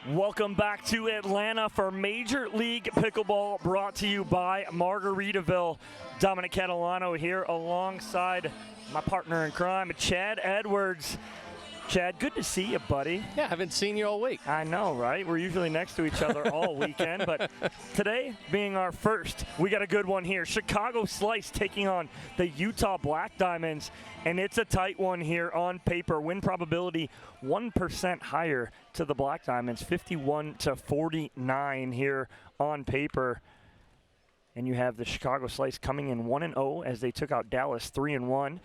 Welcome back to Atlanta for Major League Pickleball, brought to you by Margaritaville. Dominic Catalano here alongside my partner in crime, Chad Edwards. Chad, good to see you, buddy. Yeah, I haven't seen you all week. I know, right? We're usually next to each other all weekend, but today being our first, we got a good one here. Chicago Slice taking on the Utah Black Diamonds, and it's a tight one here on paper. Win probability 1% higher to the Black Diamonds, 51-49 here on paper. And you have the Chicago Slice coming in 1-0 as they took out Dallas 3-1.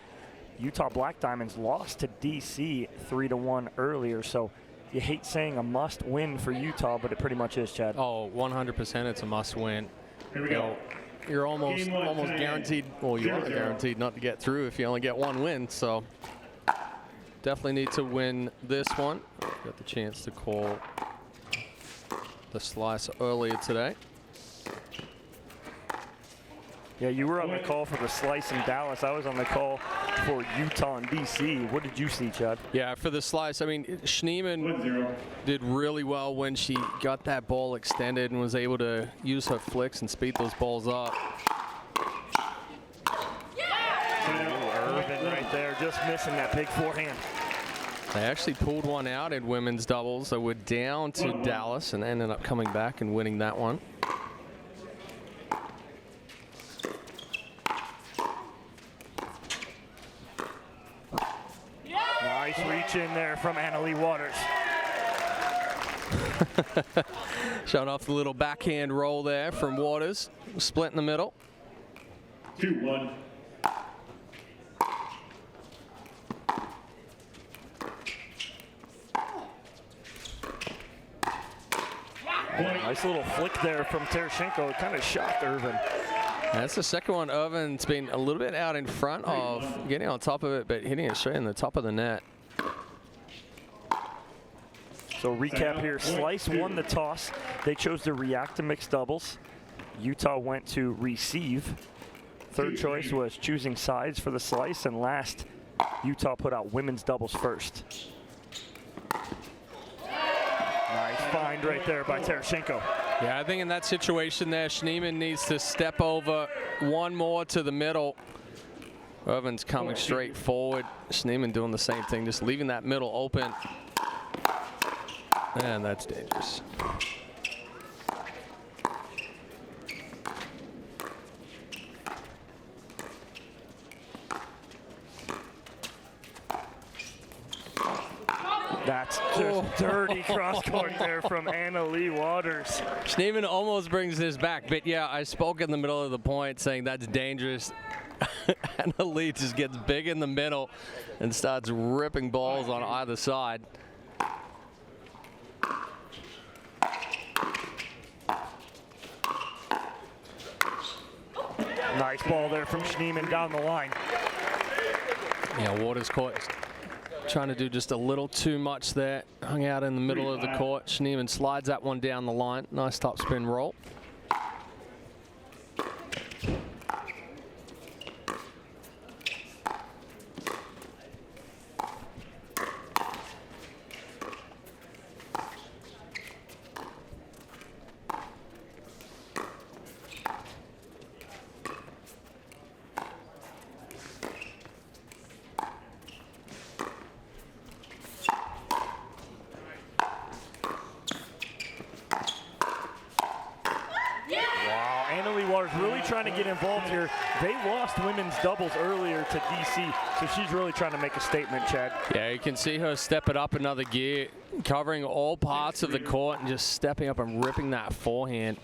Utah Black Diamonds lost to DC 3-1 earlier, so you hate saying a must win for Utah, but it pretty much is, Chad. Oh, 100% it's a must win. Here we go. You're almost guaranteed, well, you are guaranteed not to get through if you only get one win, so definitely need to win this one. Got the chance to call the Slice earlier today. Yeah, you were on the call for the Slice in Dallas. I was on the call for Utah and DC. What did you see, Chad? Yeah, for the Slice, I mean, Schneemann did really well when she got that ball extended and was able to use her flicks and speed those balls up. Irvin right there, just missing that big forehand. They actually pulled one out in women's doubles. They were down to Dallas and ended up coming back and winning that one. Nice reach in there from Annalie Waters. Showing off the little backhand roll there from Waters. Split in the middle. 2-1. Nice little flick there from Tereshenko. It kind of shocked Irvin. That's the second one. Irvin's been a little bit out in front of getting on top of it, but hitting it straight in the top of the net. So recap here, Slice won the toss. They chose to react to mixed doubles. Utah went to receive. Third choice was choosing sides for the Slice, and last, Utah put out women's doubles first. Nice find right there by Tereshenko. Yeah, I think in that situation there, Schneemann needs to step over one more to the middle. Irvin's coming straight forward. Schneemann doing the same thing, just leaving that middle open. And that's dangerous. That's just dirty cross-court there from Annalie Waters. Schneemann almost brings this back, but yeah, I spoke in the middle of the point saying that's dangerous. Annalie just gets big in the middle and starts ripping balls on either side. Nice ball there from Schneemann down the line. Yeah, Waters caught trying to do just a little too much there. Hung out in the middle of the court. Schneemann slides that one down the line. Nice top spin roll. Really trying to get involved here. They lost women's doubles earlier to DC, so she's really trying to make a statement, Chad. Yeah, you can see her step it up another gear, covering all parts of the court and just stepping up and ripping that forehand.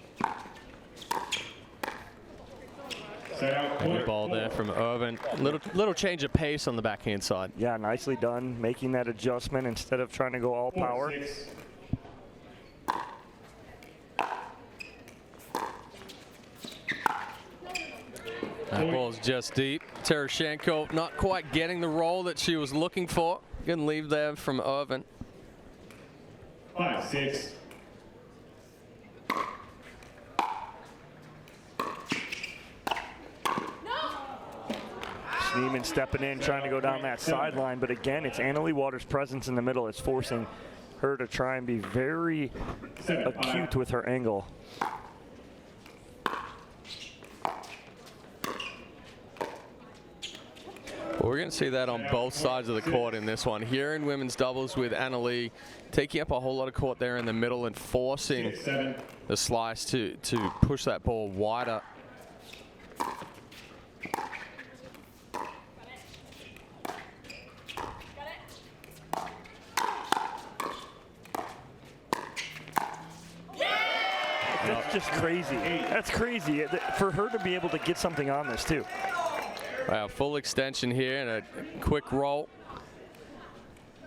Good ball there from Irvin. Little change of pace on the backhand side. Yeah, nicely done, making that adjustment instead of trying to go all power. That ball's just deep. Tereshenko not quite getting the roll that she was looking for. Good leave there from Irvin. 5-6. Schneemann stepping in, trying to go down that sideline, but again, it's Annalie Waters' presence in the middle. It's forcing her to try and be very acute with her angle. Well, we're going to see that on both sides of the court in this one. Here in women's doubles with Annalie taking up a whole lot of court there in the middle and forcing the slice to push that ball wider. That's just crazy. That's crazy for her to be able to get something on this too. Wow, full extension here and a quick roll.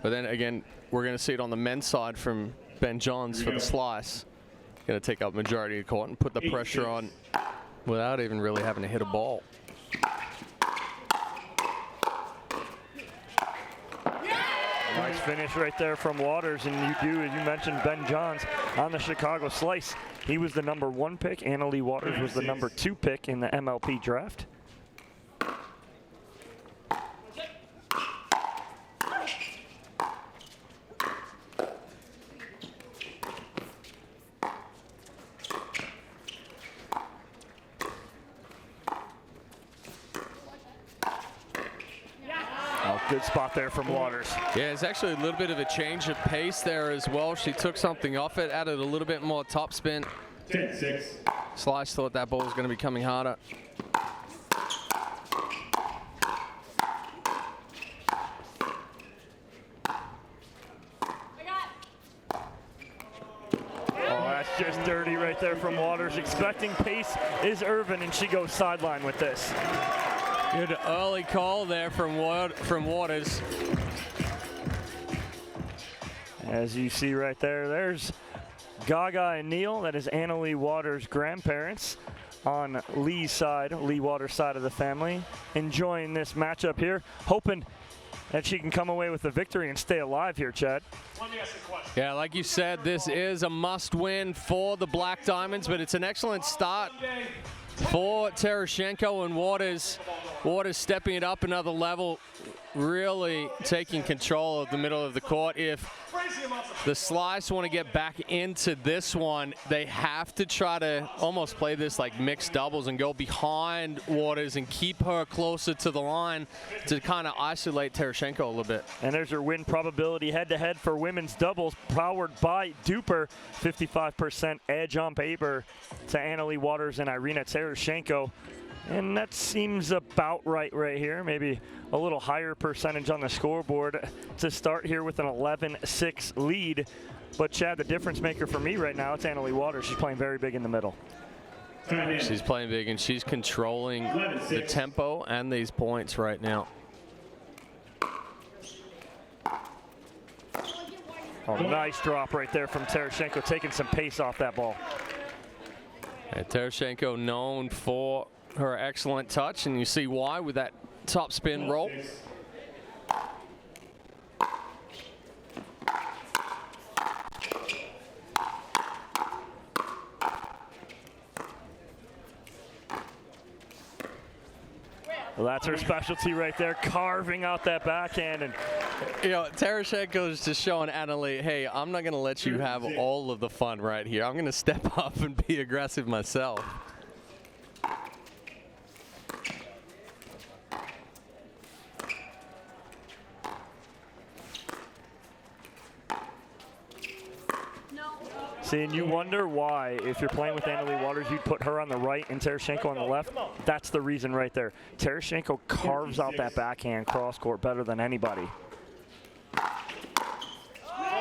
But then again, we're going to see it on the men's side from Ben Johns for the slice. Going to take up majority of the court and put the pressure on without even really having to hit a ball. Nice finish right there from Waters, and you mentioned Ben Johns on the Chicago slice. He was the #1 pick. Annalie Waters was the #2 pick in the MLP draft. Good spot there from Waters. Yeah, it's actually a little bit of a change of pace there as well. She took something off it, added a little bit more top spin. 10-6. Slice thought that ball was going to be coming harder. That's just dirty right there from Waters. Expecting pace is Irvin, and she goes sideline with this. Good early call there from Waters. As you see right there, there's Gaga and Neil. That is Annalie Waters' grandparents on Lee's side, Lee Waters' side of the family, enjoying this matchup here, hoping that she can come away with the victory and stay alive here, Chad. Let me ask you a question. Yeah, like you said, this is a must-win for the Black Diamonds, but it's an excellent start for Tereshchenko and Waters. Waters stepping it up another level, really taking control of the middle of the court. If the Slice want to get back into this one, they have to try to almost play this like mixed doubles and go behind Waters and keep her closer to the line to kind of isolate Tereshchenko a little bit. And there's her win probability head-to-head for women's doubles, powered by DUPR. 55% edge on paper to Annalie Waters and Irina Tereshchenko. And that seems about right here. Maybe a little higher percentage on the scoreboard to start here with an 11-6 lead. But Chad, the difference maker for me right now, it's Annalie Waters. She's playing very big in the middle. She's playing big, and she's controlling the tempo and these points right now. Oh, nice drop right there from Tereshchenko, taking some pace off that ball. And Tereshchenko known for her excellent touch, and you see why with that top spin roll. Well, that's her specialty right there, carving out that backhand. And you know, Tereshchenko is just showing Annalie, hey, I'm not going to let you have all of the fun right here. I'm going to step up and be aggressive myself. See, and you wonder why, if you're playing with Annalie Waters, you'd put her on the right and Tereshchenko on the left. That's the reason right there. Tereshchenko carves out that backhand cross-court better than anybody.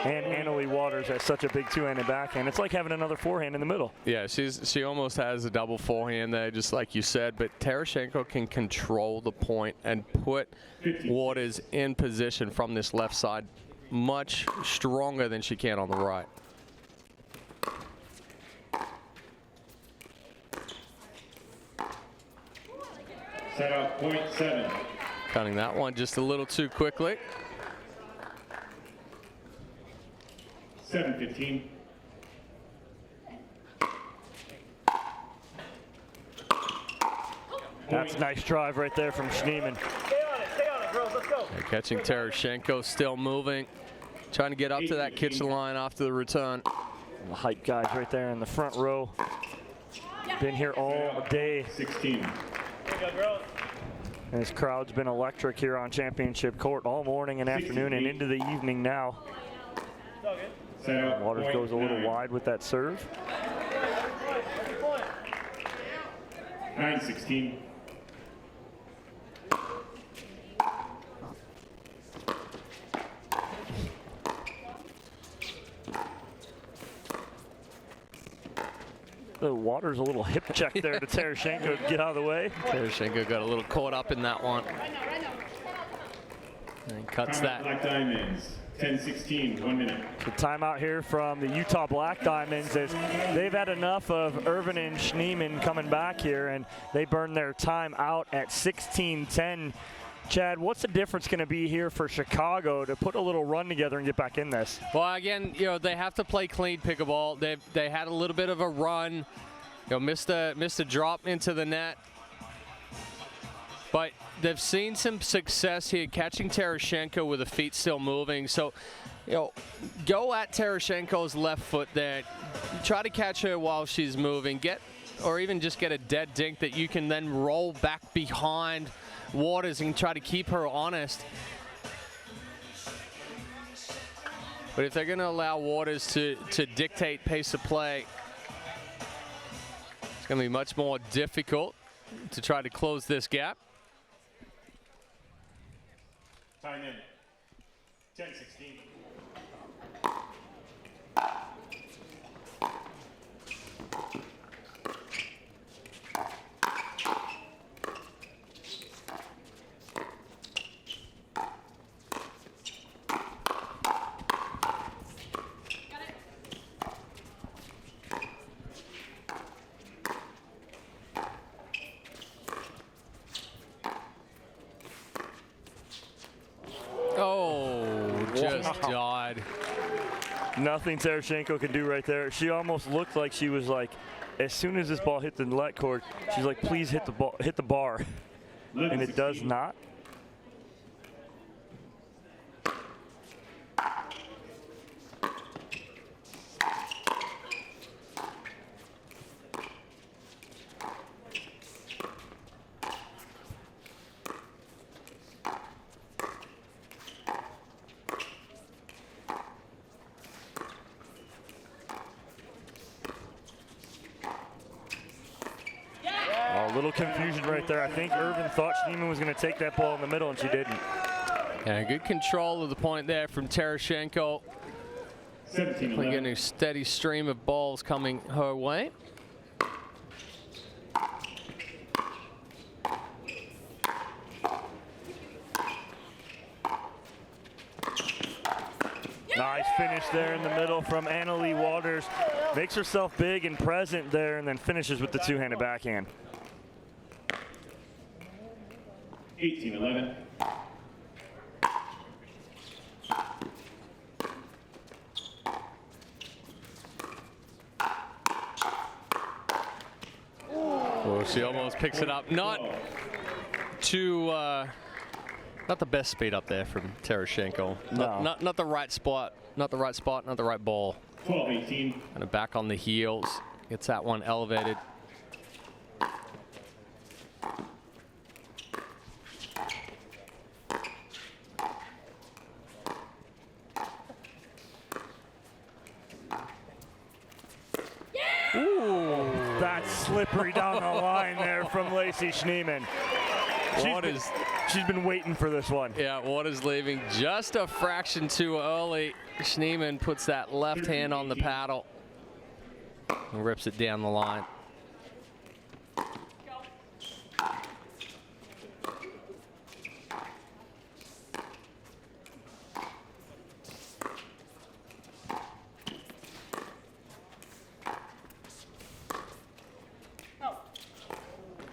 And Annalie Waters has such a big two-handed backhand. It's like having another forehand in the middle. Yeah, she almost has a double forehand there, just like you said. But Tereshchenko can control the point and put Waters in position from this left side much stronger than she can on the right. Set out .7. Cutting that one just a little too quickly. 7-15. That's a nice drive right there from Schneemann. Stay on it, girls. Let's go. Catching Tereshchenko, still moving. trying to get up to that kitchen line after the return. The hype guys right there in the front row. Been here all day. 16. And this crowd's been electric here on Championship Court all morning and afternoon and into the evening now. Waters goes a little wide with that serve. 9-16. The Waters a little hip check there to Tereshchenko to get out of the way. Tereshchenko got a little caught up in that one. And cuts that. Black Diamonds. 10-16, 1 minute. The timeout here from the Utah Black Diamonds is they've had enough of Irvin and Schneemann coming back here, and they burn their time out at 16-10. Chad, what's the difference going to be here for Chicago to put a little run together and get back in this? Well, again, you know, they have to play clean pickleball. They had a little bit of a run, you know, missed a drop into the net. But they've seen some success here catching Tereshchenko with the feet still moving. So, you know, go at Tereshchenko's left foot there. Try to catch her while she's moving. Or even just get a dead dink that you can then roll back behind Waters and try to keep her honest. But if they're going to allow Waters to dictate pace of play, it's going to be much more difficult to try to close this gap. Time in. 10-16. Died. Nothing Tereshchenko can do right there. She almost looked like she was like, as soon as this ball hit the net cord, she's like, please hit the bar. And it does not. A little confusion right there. I think Irvin thought Schneemann was going to take that ball in the middle, and she didn't. Yeah, good control of the point there from Tereshchenko. 17-11. Getting a steady stream of balls coming her way. Nice finish there in the middle from Annalie Waters. Makes herself big and present there, and then finishes with the two-handed backhand. 18-11. Oh, she almost picks it up. Not the best speed up there from Tereshchenko. No. Not the right spot. Not the right spot. Not the right ball. 12-18. Kind of back on the heels. Gets that one elevated. Ooh, that's slippery down the line there from Lacey Schneemann. She's been waiting for this one. Yeah, Waters leaving just a fraction too early. Schneemann puts that left hand on the paddle and rips it down the line.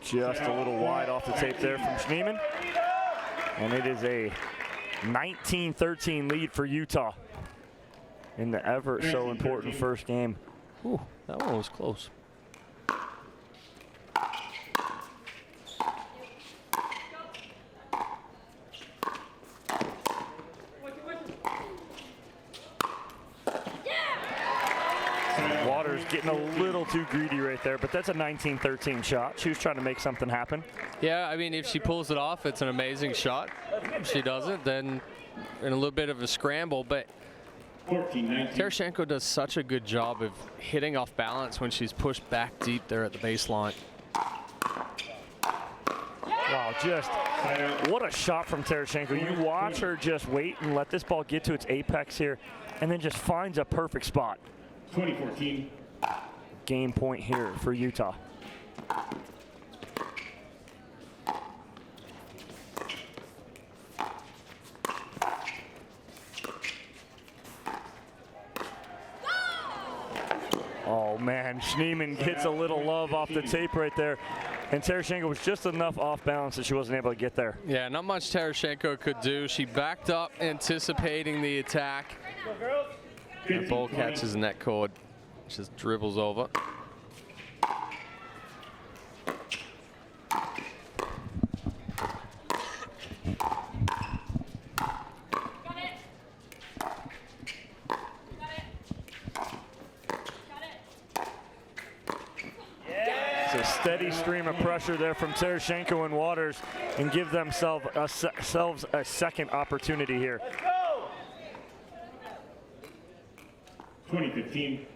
Just a little wide off the tape there from Schneemann. And it is a 19-13 lead for Utah in the ever so important first game. Ooh, that one was close. Waters getting a little too greedy right there, but that's a 19-13 shot. She was trying to make something happen. Yeah, I mean, if she pulls it off, it's an amazing shot. If she doesn't, then in a little bit of a scramble. But 14-19. Tereschenko does such a good job of hitting off balance when she's pushed back deep there at the baseline. Wow, just what a shot from Tereschenko. You watch her just wait and let this ball get to its apex here, and then just finds a perfect spot. 20-14. Game point here for Utah. Oh man, Schneemann gets a little love off the tape right there. And Tereschenko was just enough off balance that she wasn't able to get there. Yeah, not much Tereschenko could do. She backed up anticipating the attack. The ball catches the net cord. Just dribbles over. A steady stream of pressure there from Tereschenko and Waters, and give themselves a second opportunity here. 20-15.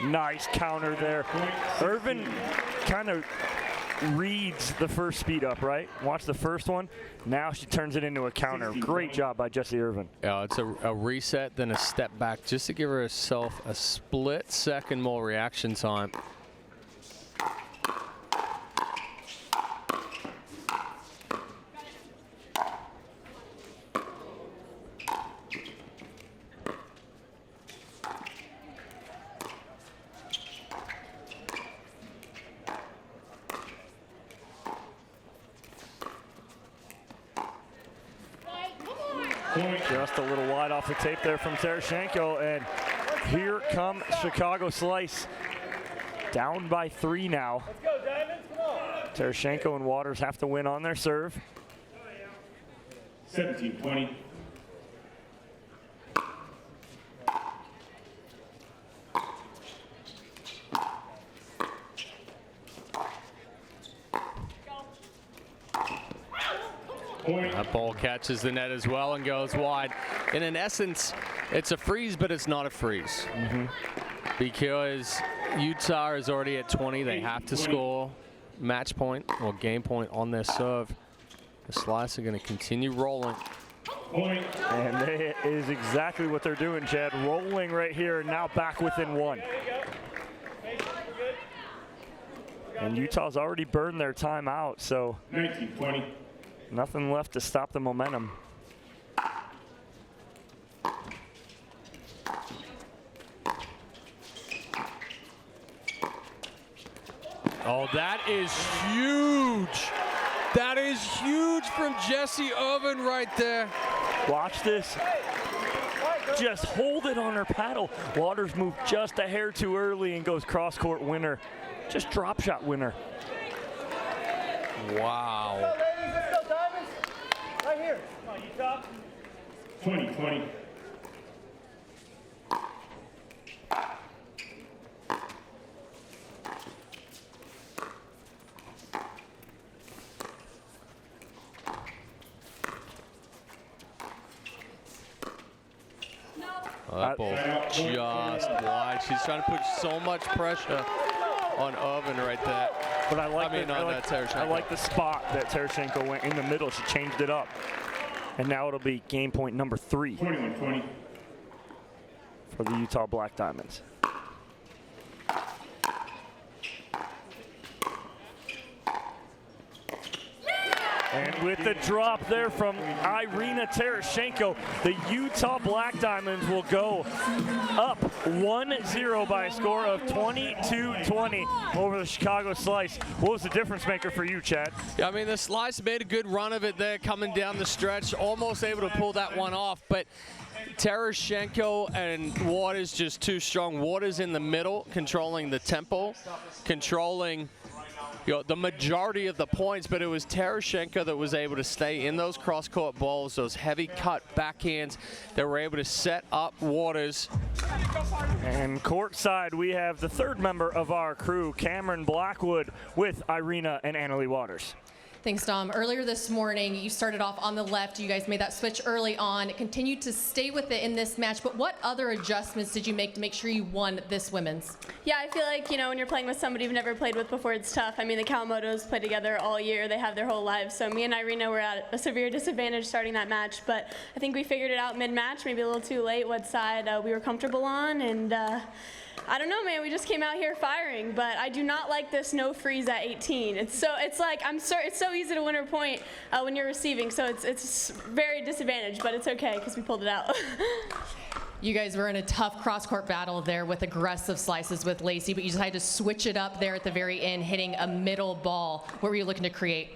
Nice counter there. Irvin kind of reads the first speed up, right? Watch the first one. Now she turns it into a counter. Great job by Jessie Irvin. Yeah, it's a reset, then a step back, just to give herself a split second more reaction time. Just a little wide off the tape there from Tereschenko, and here come Chicago Slice. Down by 3 now. Let's go, Diamonds, come on. Tereschenko and Waters have to win on their serve. 17-20. That ball catches the net as well and goes wide. And in essence, it's a freeze, but it's not a freeze. Because Utah is already at 20. They have to score match point or game point on their serve. The Slice are going to continue rolling. And that is exactly what they're doing, Chad. Rolling right here, now back within 1. And Utah's already burned their timeout, so 19-20. nothing left to stop the momentum. Oh, that is huge. That is huge from Jessie Irvin right there. Watch this. Just hold it on her paddle. Waters moved just a hair too early and goes cross-court winner. Just drop shot winner. Wow. Let's go, Diamonds. Right here. Come on, Utah. 20-20. Oh, that ball just wide. She's trying to put so much pressure on Irvin right there. But I like Tereschenko. the spot that Tereschenko went in the middle. She changed it up. And now it'll be game point number 3 21-20. for the Utah Black Diamonds. And with the drop there from Irina Tereschenko, the Utah Black Diamonds will go up 1-0 by a score of 22-20 over the Chicago Slice. What was the difference maker for you, Chad? Yeah, I mean, the Slice made a good run of it there coming down the stretch, almost able to pull that one off. But Tereshchenko and Waters just too strong. Waters in the middle, controlling the tempo, controlling the majority of the points, but it was Tereshchenko that was able to stay in those cross-court balls, those heavy cut backhands that were able to set up Waters. And courtside, we have the third member of our crew, Cameron Blackwood, with Irina and Annalie Waters. Thanks, Dom. Earlier this morning, you started off on the left. You guys made that switch early on. Continued to stay with it in this match, but what other adjustments did you make to make sure you won this women's? Yeah, I feel like, when you're playing with somebody you've never played with before, it's tough. I mean, the Kawamotos play together all year. They have their whole lives. So me and Irina were at a severe disadvantage starting that match, but I think we figured it out mid-match, maybe a little too late, what side we were comfortable on, and I don't know, man. We just came out here firing, but I do not like this no freeze at 18. It's so easy to win a point when you're receiving, so it's very disadvantaged, but it's okay because we pulled it out. You guys were in a tough cross-court battle there with aggressive slices with Lacey, but you decided to switch it up there at the very end, hitting a middle ball. What were you looking to create?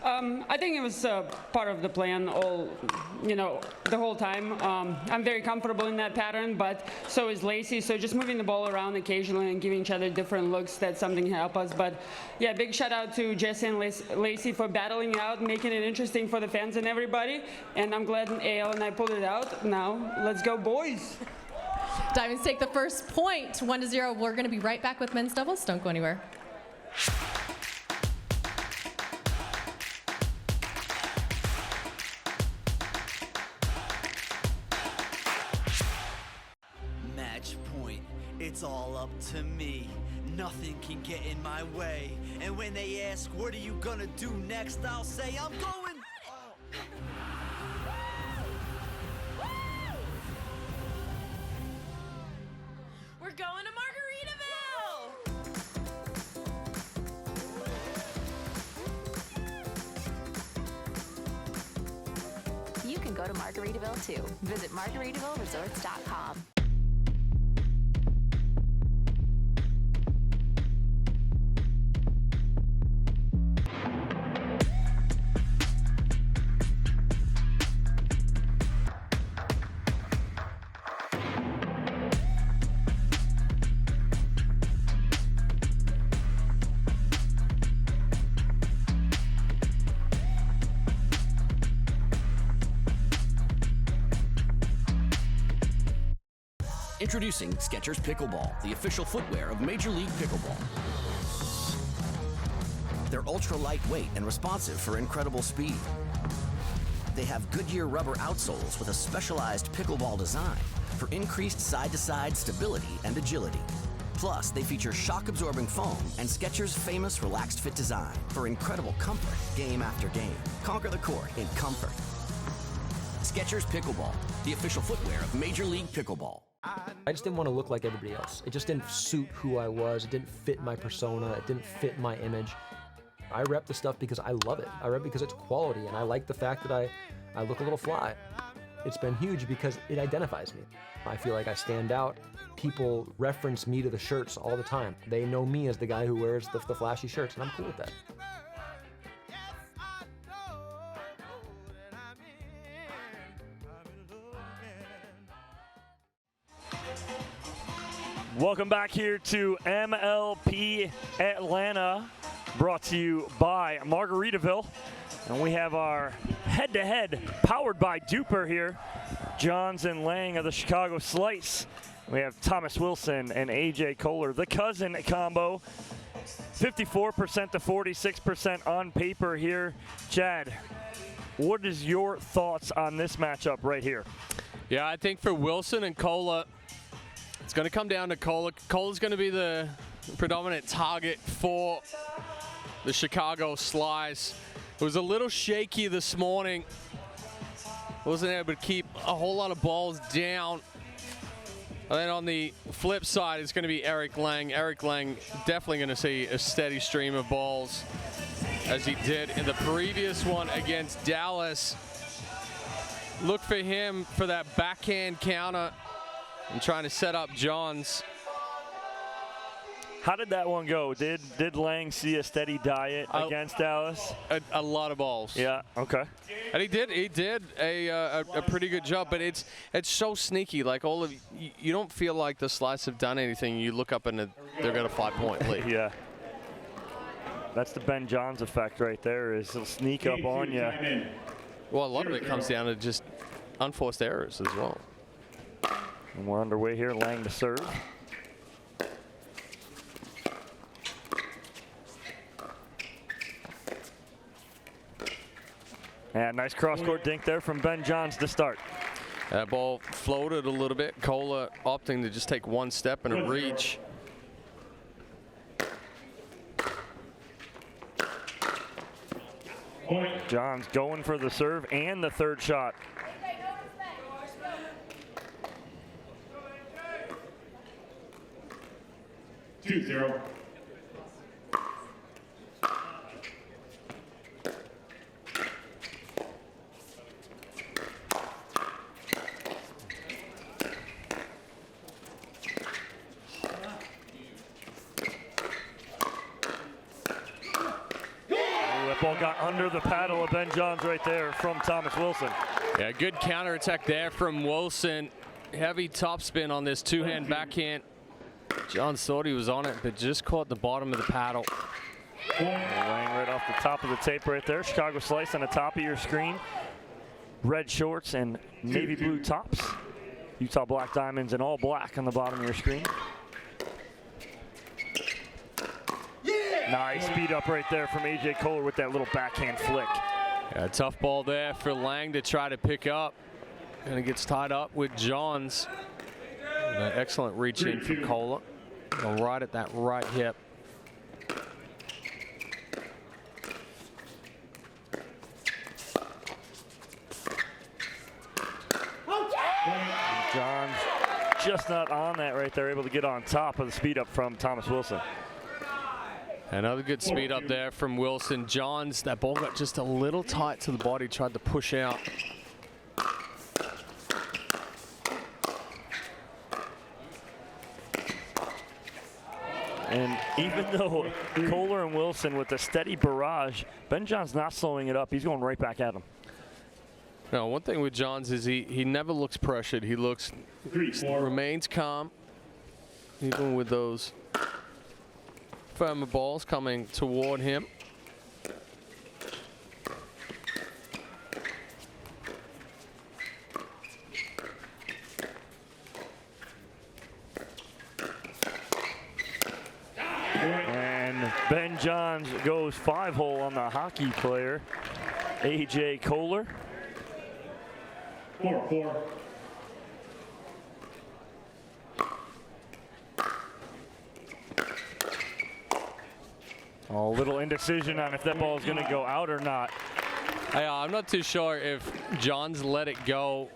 I think it was part of the plan the whole time. I'm very comfortable in that pattern, but so is Lacey. So just moving the ball around occasionally and giving each other different looks, that's something to help us. But yeah, big shout out to Jesse and Lacey for battling out, making it interesting for the fans and everybody. And I'm glad AL and I pulled it out. Now, let's go, boys. Diamonds take the first point, 1-0. We're going to be right back with men's doubles. Don't go anywhere. It's all up to me. Nothing can get in my way. And when they ask, what are you gonna do next? I'll say, I'm going. We're going to Margaritaville! You can go to Margaritaville too. Visit MargaritavilleResorts.com. Introducing Skechers Pickleball, the official footwear of Major League Pickleball. They're ultra lightweight and responsive for incredible speed. They have Goodyear rubber outsoles with a specialized pickleball design for increased side-to-side stability and agility. Plus, they feature shock-absorbing foam and Skechers' famous relaxed fit design for incredible comfort game after game. Conquer the court in comfort. Skechers Pickleball, the official footwear of Major League Pickleball. I just didn't want to look like everybody else. It just didn't suit who I was. It didn't fit my persona. It didn't fit my image. I rep the stuff because I love it. I rep because it's quality, and I like the fact that I look a little fly. It's been huge because it identifies me. I feel like I stand out. People reference me to the shirts all the time. They know me as the guy who wears the flashy shirts, and I'm cool with that. Welcome back here to MLP Atlanta, brought to you by Margaritaville. And we have our head-to-head powered by DUPR here. Johns and Lang of the Chicago Slice. We have Thomas Wilson and AJ Kohler, the cousin combo. 54% to 46% on paper here. Chad, what is your thoughts on this matchup right here? Yeah, I think for Wilson and Kohler, it's going to come down to Kohler. Kohler's going to be the predominant target for the Chicago Slice. It was a little shaky this morning. Wasn't able to keep a whole lot of balls down. And then on the flip side, it's going to be Eric Lang. Eric Lang definitely going to see a steady stream of balls as he did in the previous one against Dallas. Look for him for that backhand counter and trying to set up Johns. How did that one go? Did Lang see a steady diet against Dallas? A lot of balls. Yeah. Okay. And he did a pretty good job, but it's so sneaky. Like you don't feel like the Slice have done anything. You look up and they've got a 5-point lead. Yeah. That's the Ben Johns effect right there. Is he'll sneak up on you. Well, a lot of it comes down to just unforced errors as well. And we're underway here. Lang to serve. And nice cross-court dink there from Ben Johns to start. That ball floated a little bit. Cola opting to just take one step and a reach. Johns going for the serve and the third shot. Two, 0. Ball got under the paddle of Ben Johns right there from Thomas Wilson. Yeah, good counterattack there from Wilson. Heavy topspin on this two-hand backhand. Johns thought he was on it, but just caught the bottom of the paddle. Lang right off the top of the tape right there. Chicago Slice on the top of your screen. Red shorts and navy blue tops. Utah Black Diamonds and all black on the bottom of your screen. Nice speed up right there from AJ Kohler with that little backhand flick. Yeah, tough ball there for Lang to try to pick up. And it gets tied up with Johns. An excellent reach in from Kohler. Right at that right hip. Johns just not on that right there, able to get on top of the speed up from Thomas Wilson. Another good speed up there from Wilson. Johns, that ball got just a little tight to the body, tried to push out. And even though Kohler and Wilson with a steady barrage, Ben Johns not slowing it up. He's going right back at him. No, one thing with Johns is he never looks pressured. He remains calm, even with those firmer balls coming toward him. And Ben Johns goes 5-hole on the hockey player, AJ Kohler. 4-4. A little indecision on if that ball is going to go out or not. I'm not too sure if Johns let it go,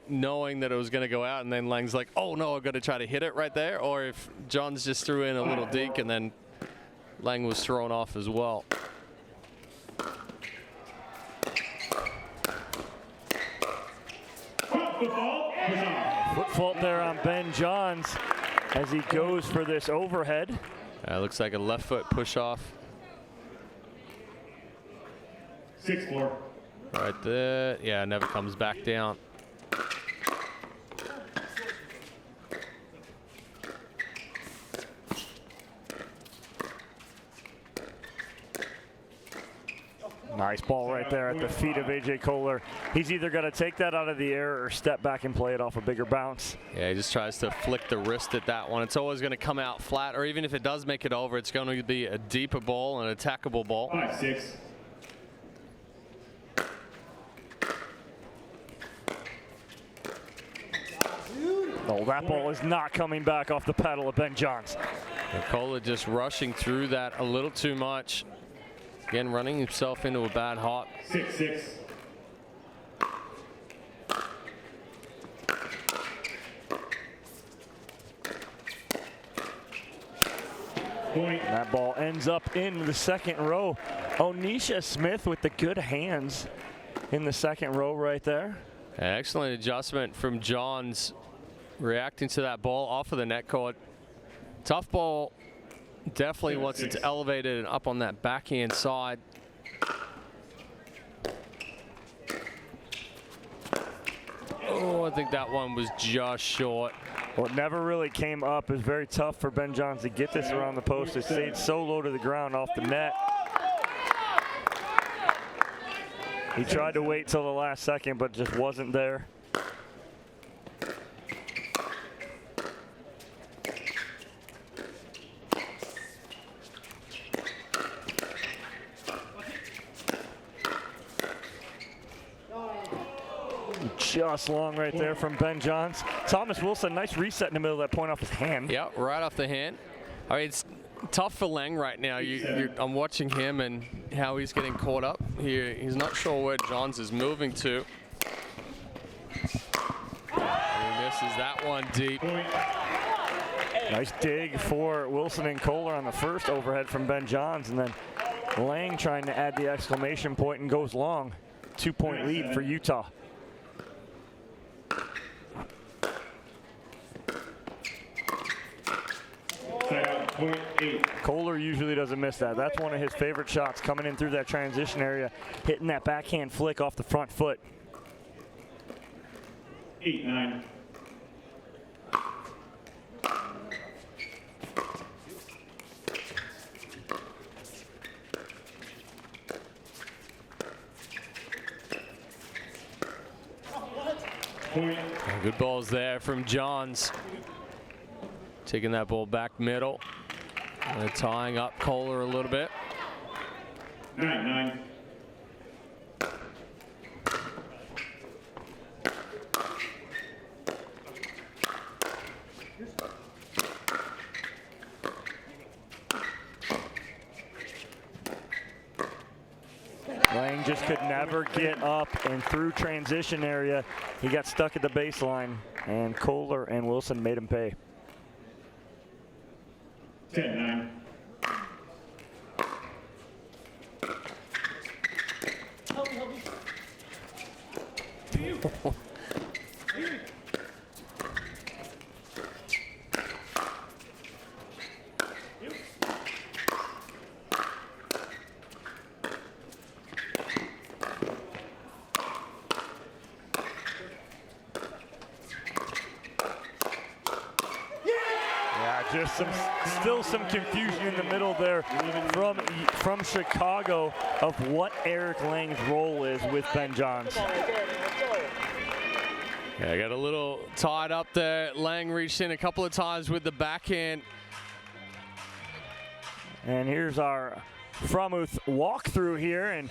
knowing that it was going to go out, and then Lang's like, oh no, I've got to try to hit it right there, or if Johns just threw in a little deke and then Lang was thrown off as well. Foot fault there on Ben Johns as he goes for this overhead. Looks like a left foot push off. 6-4. Right there. Yeah, never comes back down. Nice ball right there at the feet of AJ Kohler. He's either got to take that out of the air or step back and play it off a bigger bounce. Yeah, he just tries to flick the wrist at that one. It's always going to come out flat, or even if it does make it over, it's going to be a deeper ball, an attackable ball. 5-6. Oh, that ball is not coming back off the paddle of Ben Johns. Kohler just rushing through that a little too much. Again, running himself into a bad hop. 6-6. That ball ends up in the second row. Onisha Smith with the good hands in the second row right there. Excellent adjustment from Johns, reacting to that ball off of the net cord. Tough ball definitely once it's elevated and up on that backhand side. Oh, I think that one was just short. Well, it never really came up. It was very tough for Ben Johns to get this around the post. It stayed so low to the ground off the net. He tried to wait till the last second, but just wasn't there. Just long right there from Ben Johns. Thomas Wilson, nice reset in the middle of that point off his hand. Yeah, right off the hand. I mean, it's tough for Lang right now. I'm watching him and how he's getting caught up here. He's not sure where Johns is moving to. And he misses that one deep. Nice dig for Wilson and Kohler on the first overhead from Ben Johns, and then Lang trying to add the exclamation point and goes long. 2-point lead for Utah. Kohler usually doesn't miss that. That's one of his favorite shots, coming in through that transition area, hitting that backhand flick off the front foot. 8-9. Good balls there from Johns. Taking that ball back middle. Tying up Kohler a little bit. 9-9. Lang just could never get up and through transition area. He got stuck at the baseline, and Kohler and Wilson made him pay. 10-9. Still some confusion in the middle there from Chicago of what Eric Lang's role is with Ben Johns. Yeah, I got a little tied up there. Lang reached in a couple of times with the backhand. And here's our Fromuth walkthrough here, and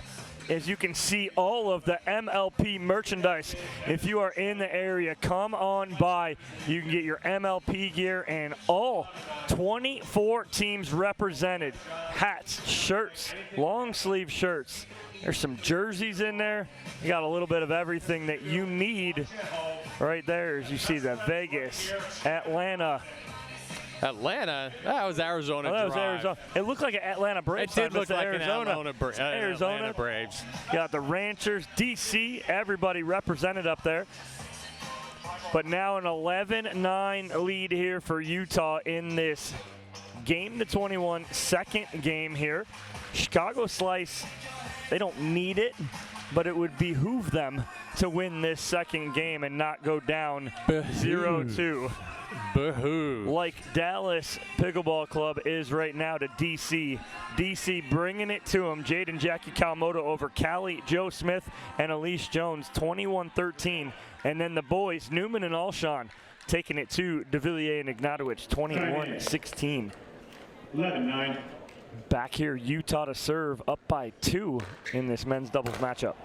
as you can see, all of the MLP merchandise. If you are in the area, come on by. You can get your MLP gear and all 24 teams represented. Hats, shirts, long sleeve shirts. There's some jerseys in there. You got a little bit of everything that you need right there. As you see that Vegas, Atlanta, that was Arizona. Oh, that was Arizona. It looked like an Atlanta Braves. It did look like Arizona. Atlanta Braves. Got the Ranchers, DC, everybody represented up there. But now an 11-9 lead here for Utah in this game to 21, second game here. Chicago Slice, they don't need it, but it would behoove them to win this second game and not go down 0-2. Boo-hoo. Like Dallas Pickleball Club is right now to DC. DC bringing it to them. Jade and Jackie Kawamoto over Callie, Joe Smith, and Elise Jones, 21-13. And then the boys, Newman and Alshon, taking it to DeVilliers and Ignatowicz, 21-16. 11-9. Back here, Utah to serve, up by 2 in this men's doubles matchup.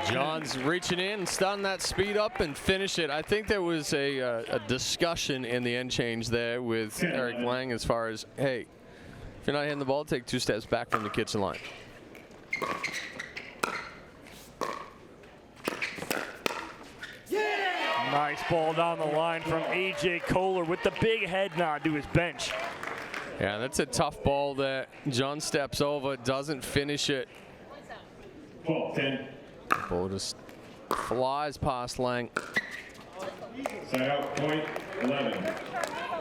Johns reaching in and starting that speed up and finish it. I think there was a discussion in the end change there with Eric Lang as far as, hey, if you're not hitting the ball, take 2 steps back from the kitchen line. Nice ball down the line from A.J. Kohler with the big head nod to his bench. Yeah, that's a tough ball that John steps over, doesn't finish it. 12-10. Ball just flies past Lang. Side out, point 11.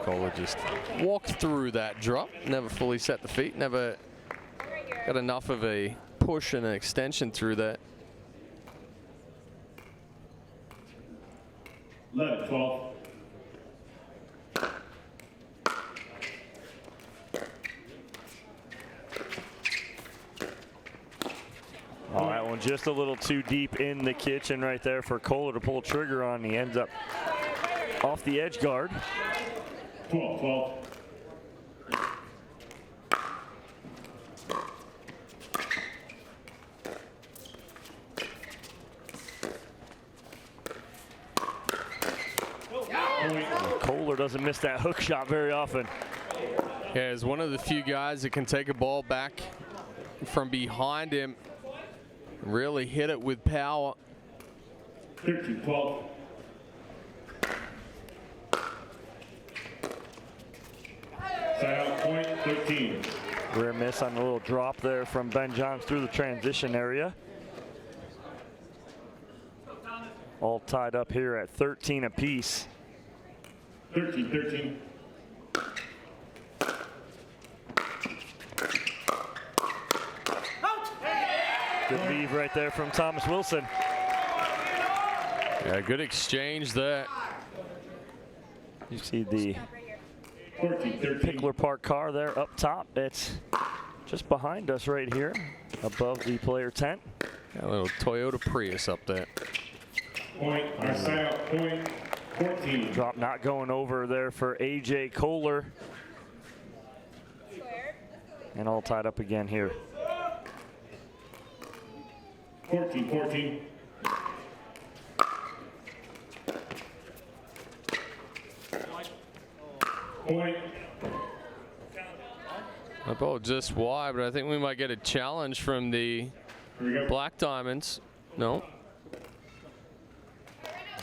Kohler just walked through that drop, never fully set the feet, never got enough of a push and an extension through that. 11-12. Oh, that one just a little too deep in the kitchen right there for Kohler to pull trigger on. He ends up off the edge guard. 12-12. Kohler doesn't miss that hook shot very often. Yeah, he's one of the few guys that can take a ball back from behind him, really hit it with power. 13-12. Side out, point 13. Rear miss on the little drop there from Ben Johns through the transition area. All tied up here at 13 apiece. 13-13. Good leave right there from Thomas Wilson. Yeah, good exchange there. You see the 14-13. Pickler Park car there up top. It's just behind us right here, above the player tent. Got a little Toyota Prius up there. Point, our side out, point 14. Drop not going over there for AJ Kohler. And all tied up again here. 14-14. Point. That ball just wide, but I think we might get a challenge from the Black Diamonds. No.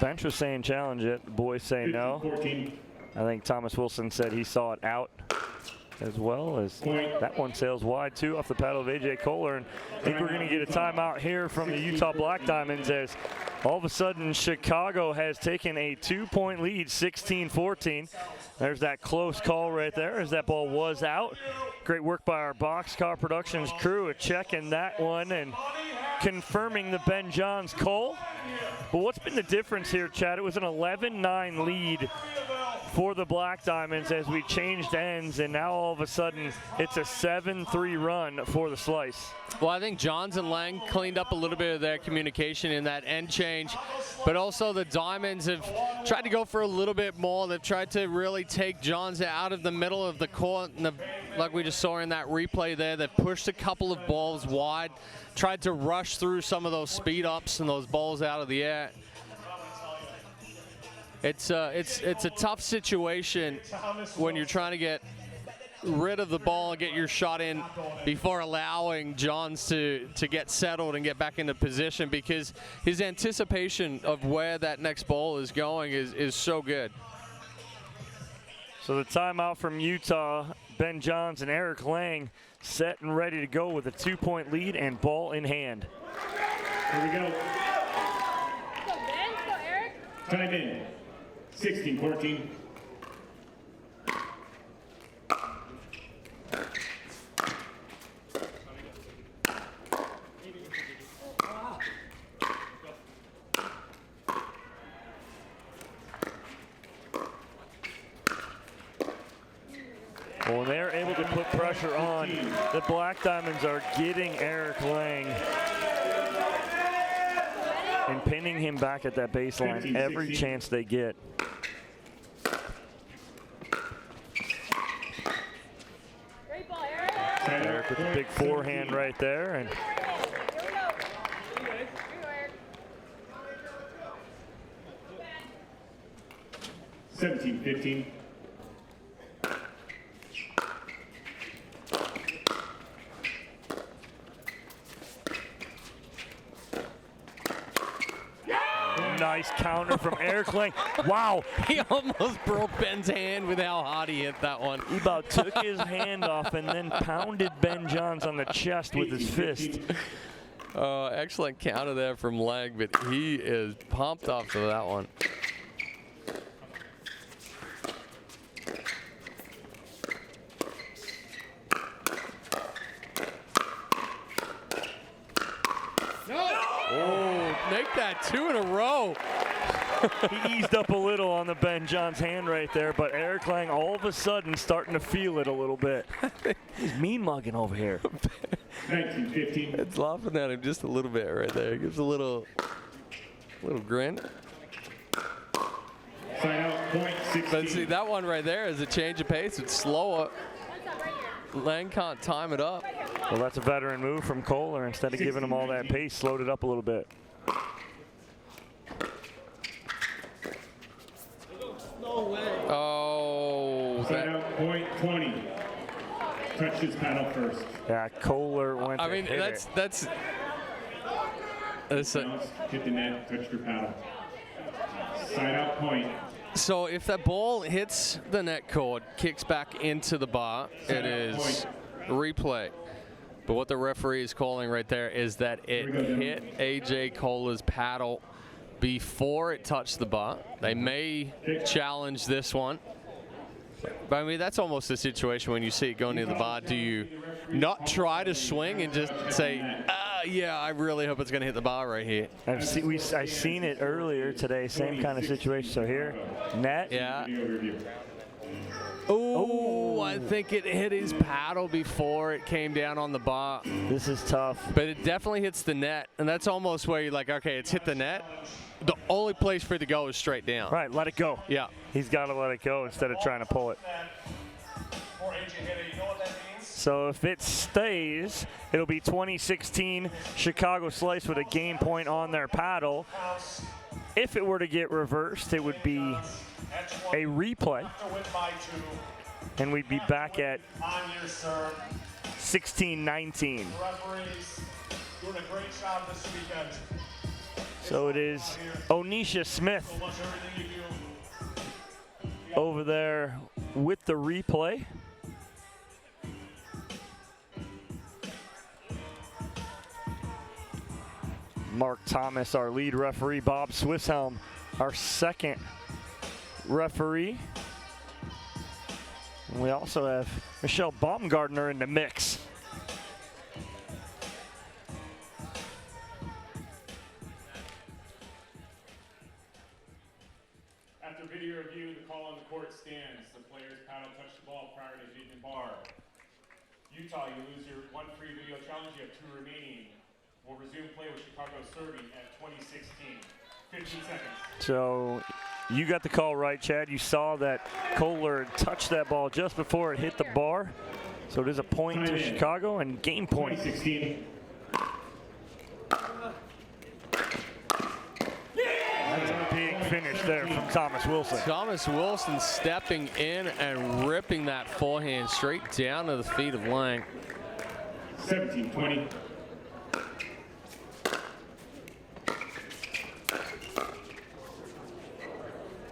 Bench was saying challenge it. The boys say no. 14. I think Thomas Wilson said he saw it out as well as that one sails wide too off the paddle of AJ Kohler. And I think we're going to get a timeout here from the Utah Black Diamonds as all of a sudden Chicago has taken a 2-point lead, 16-14. There's that close call right there as that ball was out. Great work by our Boxcar Productions crew at checking that one and confirming the Ben Johns call. But what's been the difference here, Chad? It was an 11-9 lead for the Black Diamonds as we changed ends, and now all of a sudden it's a 7-3 run for the Slice. Well, I think Johns and Lang cleaned up a little bit of their communication in that end change, but also the Diamonds have tried to go for a little bit more. They've tried to really take Johns out of the middle of the court, and like we just saw in that replay there, they've pushed a couple of balls wide, tried to rush through some of those speed ups and those balls out of the air. It's a tough situation when you're trying to get rid of the ball and get your shot in before allowing Johns to get settled and get back into position, because his anticipation of where that next ball is going is so good. So the timeout from Utah, Ben Johns and Eric Lang set and ready to go with a 2-point lead and ball in hand. Here we go. Time in. 16-14. Well, when they're able to put pressure on, the Black Diamonds are getting Eric Lang and pinning him back at that baseline every chance they get. Eric with the big forehand right there. And Seventeen, 15. nice counter corner from Eric Lang. Wow. He almost broke Ben's hand with how hard he hit that one. He about took his hand off and then pounded Ben Johns on the chest with his fist. Excellent counter there from Lang, but he is pumped after that one. Oh, make that 2 in a row. He eased up a little on the Ben Johns hand right there, but Eric Lang all of a sudden starting to feel it a little bit. He's mean mugging over here. 19-15. It's laughing at him just a little bit right there. He gives a little grin. Side out, point 16. But see, that one right there is a change of pace. It's slower. Lang can't time it up. Well, that's a veteran move from Kohler. Instead of giving him all that pace, slowed it up a little bit. Oh. Side out, point 20. Touch his paddle first. Yeah, Kohler went. I mean, that's Hit the net, touch your paddle. Side out, point. So if that ball hits the net cord, kicks back into the bar, it is replay. But what the referee is calling right there is that it hit AJ Kohler's paddle before it touched the bar. They may challenge this one. But I mean, that's almost a situation when you see it go near the bar. Do you not try to swing and just say, yeah, I really hope it's going to hit the bar right here? I've seen it earlier today, same kind of situation. So here, net. Yeah. Oh, I think it hit his paddle before it came down on the bar. This is tough. But it definitely hits the net, and that's almost where you're like, okay, it's hit the net. The only place for it to go is straight down. Right, let it go. Yeah. He's got to let it go instead of trying to pull it. So if it stays, it'll be 2016 Chicago Slice with a game point on their paddle. If it were to get reversed, it would be a replay. And we'd be back at 16-19. So it is Onisha Smith over there with the replay. Mark Thomas, our lead referee. Bob Swisshelm, our second referee. And we also have Michelle Baumgartner in the mix. After video review, the call on the court stands. The player's paddle touched the ball prior to hitting the bar. Utah, you lose your one free video challenge. You have 2 remaining. We'll resume play with Chicago serving at 2016. 15 seconds. So you got the call right, Chad. You saw that Kohler touched that ball just before it hit the bar. So it is a point to Chicago and game point. 2016. That's a big finish there from Thomas Wilson. Thomas Wilson stepping in and ripping that forehand straight down to the feet of Lang. 17-20.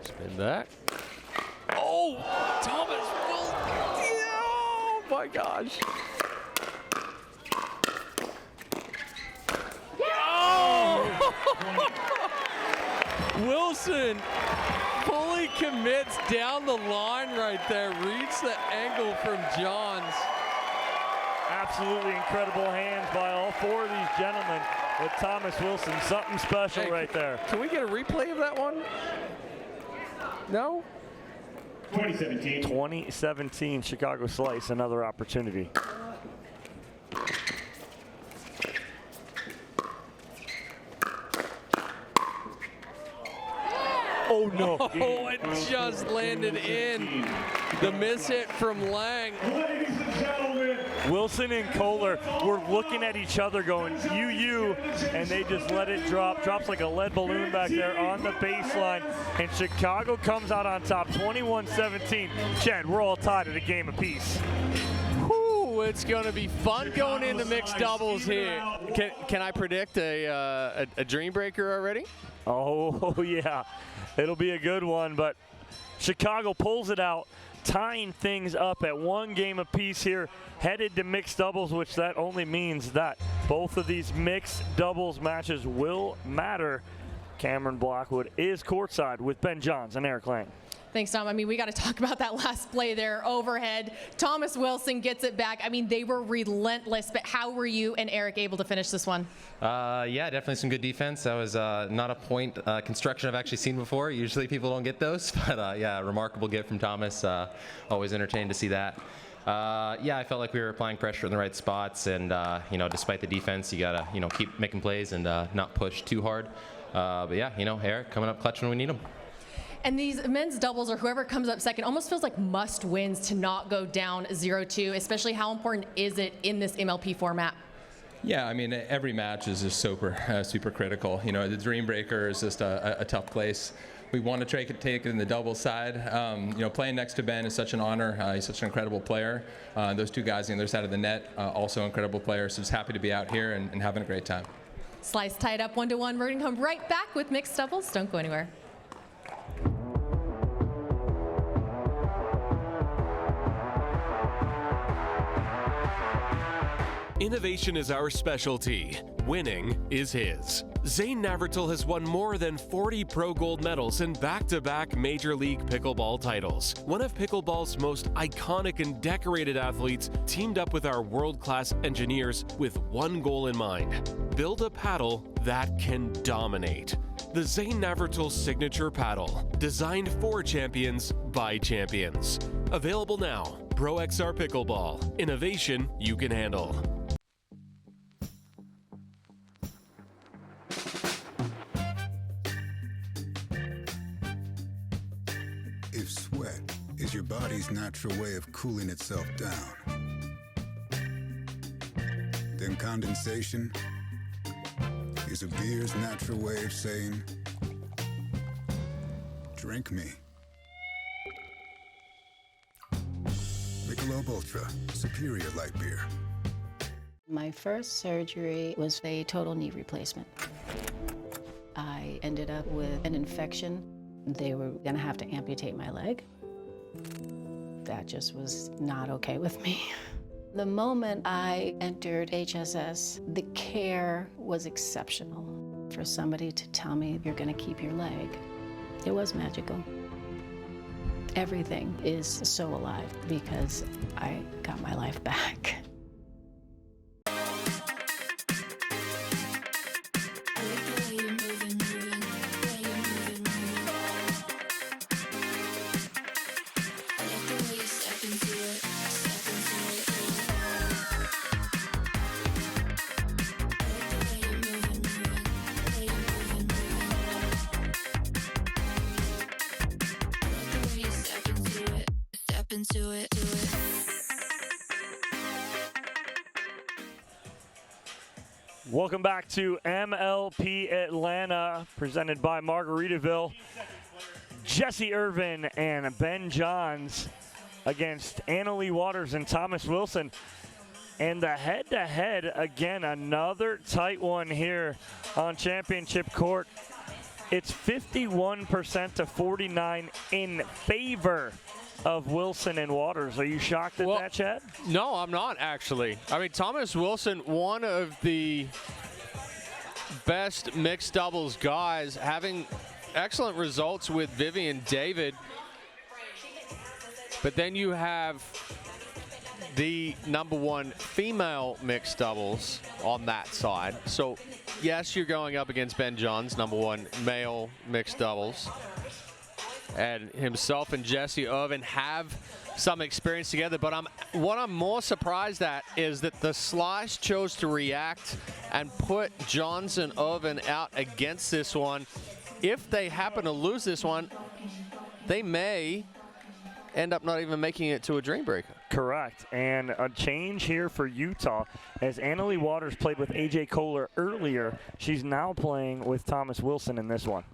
Spin that. Oh, Thomas Wilson. Oh my gosh. Oh! Wilson fully commits down the line right there. Reads the angle from Johns. Absolutely incredible hands by all 4 of these gentlemen with Thomas Wilson. Something special right there. Can we get a replay of that one? No? 2017. 2017 Chicago Slice, another opportunity. Oh no. Oh, it just landed in. The miss hit from Lang. Ladies and gentlemen. Wilson and Kohler were looking at each other going, you, and they just let it drop. Drops like a lead balloon back there on the baseline. And Chicago comes out on top, 21-17. Chad, we're all tied at a game apiece. Whew, it's going to be fun going into mixed doubles here. Can I predict a dream breaker already? Oh, yeah. It'll be a good one, but Chicago pulls it out, tying things up at 1 game apiece here, headed to mixed doubles, which that only means that both of these mixed doubles matches will matter. Cameron Blackwood is courtside with Ben Johns and Eric Lang. Thanks, Tom. I mean, we got to talk about that last play there, overhead. Thomas Wilson gets it back. I mean, they were relentless, but how were you and Eric able to finish this one? Yeah, definitely some good defense. That was not a point construction I've actually seen before. Usually people don't get those, but yeah, remarkable get from Thomas. Always entertained to see that. Yeah, I felt like we were applying pressure in the right spots, and you know, despite the defense, you gotta keep making plays and not push too hard. But yeah, Eric coming up clutch when we need him. And these men's doubles, or whoever comes up second, almost feels like must wins to not go down 0-2, especially how important is it in this MLP format? Yeah, I mean, every match is just super critical. The Dream Breaker is just a tough place. We want to take it in the double side. Playing next to Ben is such an honor. He's such an incredible player. Those two guys on the other side of the net, also incredible players. So just happy to be out here and having a great time. Slice tied up 1-1. We're going to come right back with mixed doubles. Don't go anywhere. Innovation is our specialty. Winning is his. Zane Navratil has won more than 40 Pro Gold medals and back-to-back Major League Pickleball titles. One of pickleball's most iconic and decorated athletes teamed up with our world-class engineers with one goal in mind: build a paddle that can dominate. The Zane Navratil Signature Paddle, designed for champions by champions. Available now. ProXR Pickleball. Innovation you can handle. If sweat is your body's natural way of cooling itself down, then condensation is a beer's natural way of saying, drink me. Michelob ULTRA, superior light beer. My first surgery was a total knee replacement. I ended up with an infection. They were gonna have to amputate my leg. That just was not okay with me. The moment I entered HSS, the care was exceptional. For somebody to tell me you're gonna keep your leg, it was magical. Everything is so alive because I got my life back. Welcome back to MLP Atlanta, presented by Margaritaville. Jesse Irvin and Ben Johns against Annalie Waters and Thomas Wilson. And the head-to-head, again, another tight one here on championship court. It's 51% to 49 in favor of Wilson and Waters. Are you shocked at that, Chad? No, I'm not, actually. I mean, Thomas Wilson, one of the best mixed doubles guys, having excellent results with Vivian David. But then you have the #1 female mixed doubles on that side. So, yes, you're going up against Ben Johns, #1 male mixed doubles. And himself and Jesse Irvin have some experience together, but what I'm more surprised at is that the Slice chose to react and put Johns and Irvin out against this one. If they happen to lose this one, they may end up not even making it to a Dream Breaker. Correct. And a change here for Utah, as Annalie Waters played with AJ Kohler earlier. She's now playing with Thomas Wilson in this one.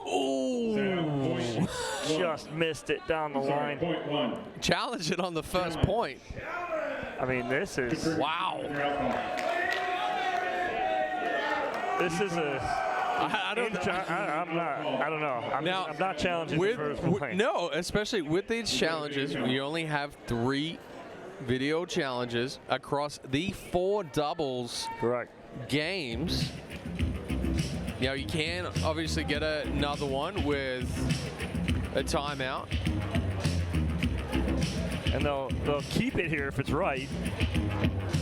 Ooh, just missed it down the line. Challenge it on the first point. I mean, this is... Wow. This is a. I don't know. I'm not challenging the first point. No, especially with these challenges, we only have 3 video challenges across the 4 doubles games. You know, you can obviously get another one with a timeout. And they'll keep it here if it's right.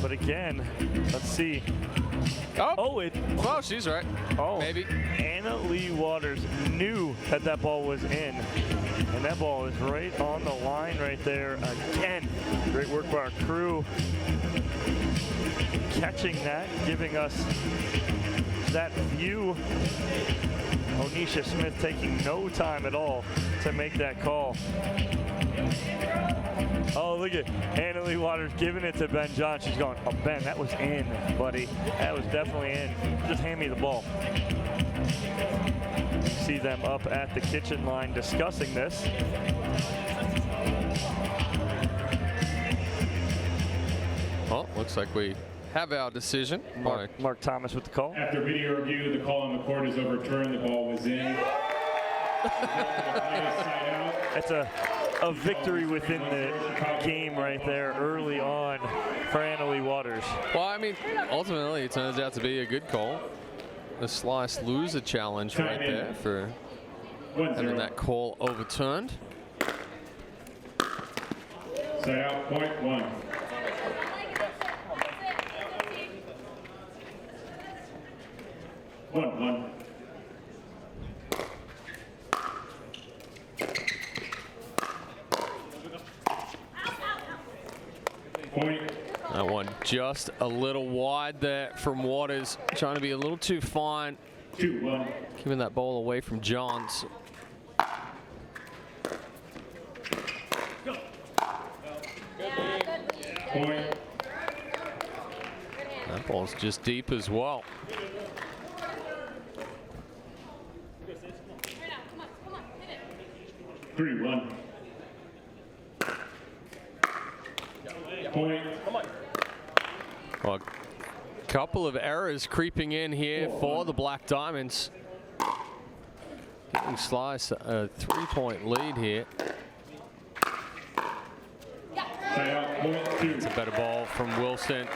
But again, let's see. Well, she's right. Oh, maybe. Anna Lee Waters knew that ball was in. And that ball is right on the line right there again. Great work by our crew. Catching that, giving us that view. Onisha Smith taking no time at all to make that call. Oh, look at Anna Lee Waters giving it to Ben John. She's going, oh, Ben, that was in, buddy. That was definitely in. Just hand me the ball. You see them up at the kitchen line discussing this. Well, looks like we have our decision. Mark Thomas with the call. After video review, the call on the court is overturned. The ball was in. That's a victory within the game right there early on for Anna Lee Waters. Well, I mean, ultimately it turns out to be a good call. The slice loser challenge right there for having that call overturned. Side out, point 1. One. Point. That one just a little wide there from Waters, trying to be a little too fine. 2-1. Giving that ball away from Johns. Point. That ball's just deep as well. 3-1. Point. Well, a couple of errors creeping in here for the Black Diamonds. Getting Slice a 3-point lead here. It's a better ball from Wilson.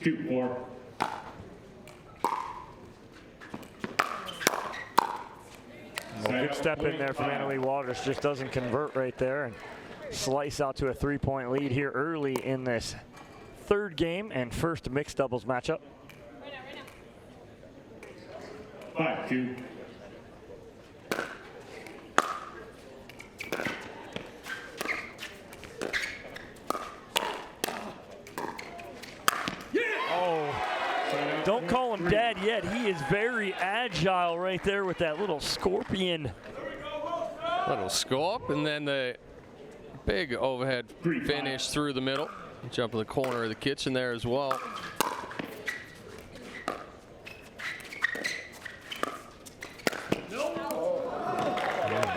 2-4. Good step in there from Anna Lee Waters, just doesn't convert right there and Slice out to a 3-point lead here early in this third game and first mixed doubles matchup. 5-2. Don't call him dad yet. He is very agile right there with that little scorpion. Little scorp, and then the big overhead finish through the middle. Jump in the corner of the kitchen there as well.